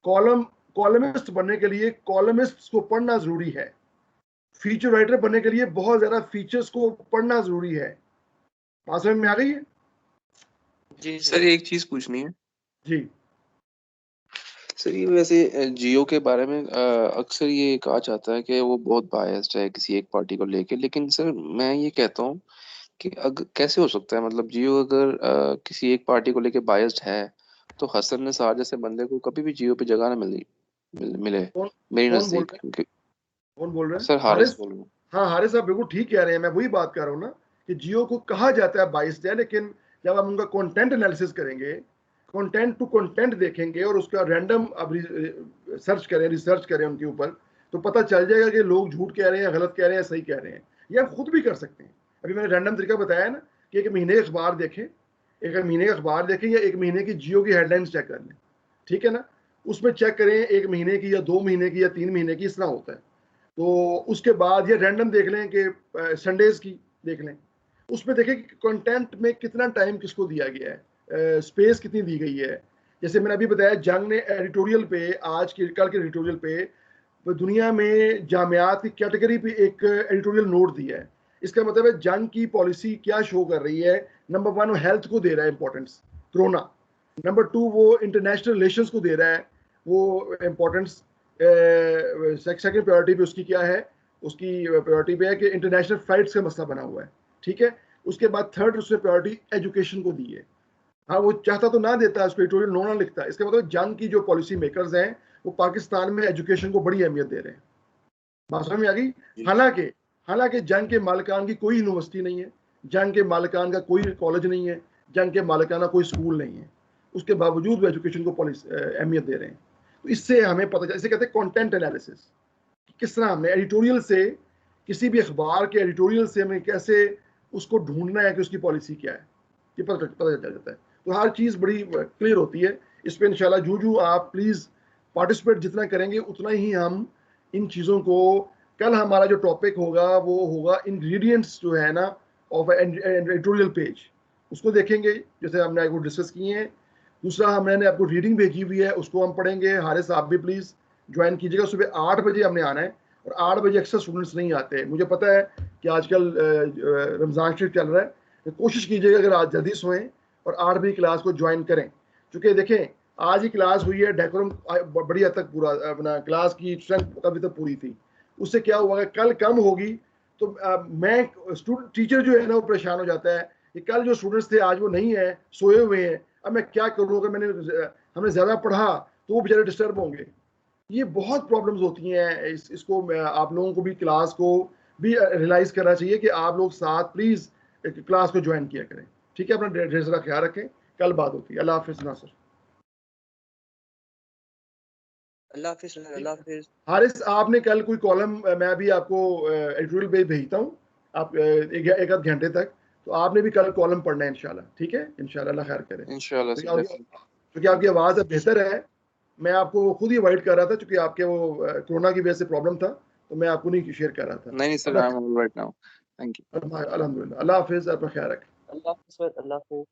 कॉलमिस्ट बनने के लिए कॉलमिस्ट को पढ़ना ज़रूरी है। फीचर राइटर बनने के लिए बहुत ज़्यादा फीचर्स को पढ़ना ज़रूरी है। बात समझ में आ गई है? जी सर एक चीज पूछनी है जी सर, ये वैसे जियो के बारे में अक्सर ये कहा जाता है कि वो बहुत बायस्ड है किसी एक पार्टी को लेके, लेकिन सर मैं ये कहता हूँ कि कैसे हो सकता है, मतलब जियो अगर किसी एक पार्टी को लेके बायस्ड है तो हसन निसार जैसे बंदे को कभी भी जियो पे जगह ना मिले कौन मेरी कौन बोल नजदीक, रहे हैं? क्योंकि कौन बोल रहे हैं? सर हारिस हारिस? बोल रहा हूँ। हाँ, हारिस साहब बिल्कुल ठीक कह रहे हैं। मैं वही बात कर रहा हूँ ना कि जियो को कहा जाता है बाइस्ड है, लेकिन जब हम उनका कंटेंट एनालिसिस करेंगे, कंटेंट टू कंटेंट देखेंगे और उसका रैंडम अब सर्च करें, रिसर्च करें उनके ऊपर, तो पता चल जाएगा कि लोग झूठ कह रहे हैं, गलत कह रहे हैं, सही कह रहे हैं। ये आप खुद भी कर सकते हैं। अभी मैंने रैंडम तरीका बताया ना कि एक महीने का अखबार देखें, एक महीने का अखबार देखें या एक महीने की जियो की हेडलाइंस चेक कर लें, ठीक है ना? उसमें चेक करें एक महीने की या 2 महीने की या 3 महीने की, इस तरह होता है। तो उसके बाद ये रैंडम देख लें कि संडेज की देख लें, उसमें देखें कि कंटेंट में कितना टाइम किसको दिया गया है, स्पेस कितनी दी गई है। जैसे मैंने अभी बताया, जंग ने एडिटोरियल पे, आज के कल के एडिटोरियल पे दुनिया में जामियात की कैटेगरी पे एक एडिटोरियल नोट दिया है। इसका मतलब है जंग की पॉलिसी क्या शो कर रही है। नंबर 1 वो हेल्थ को दे रहा है इंपॉर्टेंस, कोरोना। नंबर 2 वो इंटरनेशनल रिलेशंस को दे रहा है, वो इम्पोर्टेंस। सेकंड प्रायोरिटी पे उसकी क्या है, उसकी प्रायोरिटी पे है कि इंटरनेशनल फ्लाइट्स का मसला बना हुआ है, ठीक है। उसके बाद थर्ड उसने प्रायोरिटी एजुकेशन को दी है। हाँ, वो चाहता तो ना देता, उसको एडिटोरियल नो ना लिखता। इसका मतलब जंग की जो पॉलिसी मेकर्स हैं वो पाकिस्तान में एजुकेशन को बड़ी अहमियत दे रहे हैं। बात समझ में आ गई? हालांकि हालांकि जंग के मालिकान की कोई यूनिवर्सिटी नहीं है, जंग के मालिकान का कोई कॉलेज नहीं है, जंग के मालिकाना कोई स्कूल नहीं है, उसके बावजूद वो एजुकेशन को अहमियत दे रहे हैं। तो इससे हमें पता चला, इसे कहते हैं कंटेंट एनालिसिस। किस तरह हमने एडिटोरियल से, किसी भी अखबार के एडिटोरियल से हमें कैसे उसको ढूंढना है कि उसकी पॉलिसी क्या है, ये पता चल जाता है। तो हर चीज़ बड़ी क्लियर होती है। इस पर इंशाल्लाह जू आप प्लीज़ पार्टिसिपेट जितना करेंगे उतना ही हम इन चीज़ों को, कल हमारा जो टॉपिक होगा वो होगा इंग्रेडिएंट्स जो है ना ऑफ एडिटोरियल पेज, उसको देखेंगे जैसे हमने आपको डिस्कस किए हैं। दूसरा, हमने आपको रीडिंग भेजी हुई है, उसको हम पढ़ेंगे। हारिस आप भी प्लीज़ ज्वाइन कीजिएगा। सुबह 8 बजे हमने आना है, और 8 बजे अक्सर स्टूडेंट्स नहीं आते। मुझे पता है कि आजकल रमज़ान शरीफ चल रहा है, तो कोशिश कीजिएगा अगर आज जल्दी सोएं और 8 बजे क्लास को ज्वाइन करें। क्योंकि देखें, आज ही क्लास हुई है, डेकोरम बड़ी हद तक पूरा, अपना क्लास की स्ट्रेंथ अभी तक पूरी थी। उससे क्या हुआ, कल कम होगी तो मैं स्टूडेंट टीचर जो है ना वो परेशान हो जाता है कि कल जो स्टूडेंट्स थे आज वो नहीं है, सोए हुए हैं, अब मैं क्या करूँ, अगर हमने ज़्यादा पढ़ा तो वो बेचारे डिस्टर्ब होंगे। ये बहुत प्रॉब्लम्स होती हैं। इसको आप लोगों को भी, क्लास को भी रियलाइज़ करना चाहिए कि आप लोग साथ प्लीज़ क्लास को ज्वाइन किया करें, ठीक है। अपना ढेर सारा ख्याल रखें, कल बात होती है। अल्लाह हाफिज़ नासिर। अल्लाह हाफिज सर, अल्लाह हाफिज। हारिस, आपने कल कोई कॉलम, मैं अभी आपको एडिटोरियल पे भेजता हूँ, आप एक आध घंटे तक, तो आपने भी कल कॉलम पढ़ना है इंशाल्लाह, ठीक है। इंशाल्लाह अल्लाह खैर करे। इंशाल्लाह सर, डेफिनेटली। क्योंकि आपकी आवाज़ अब बेहतर है। मैं आपको खुद ही अवॉइड कर रहा था क्योंकि आपके वो कोरोना की वजह से प्रॉब्लम था, तो मैं आपको नहीं शेयर कर रहा था। नहीं sir, I am all right now, thank you. अल्हम्दुलिल्लाह। अल्लाह हाफिज़, अपना ख्याल रखें। अल्लाह हाफिज सर, अल्लाह हाफिज।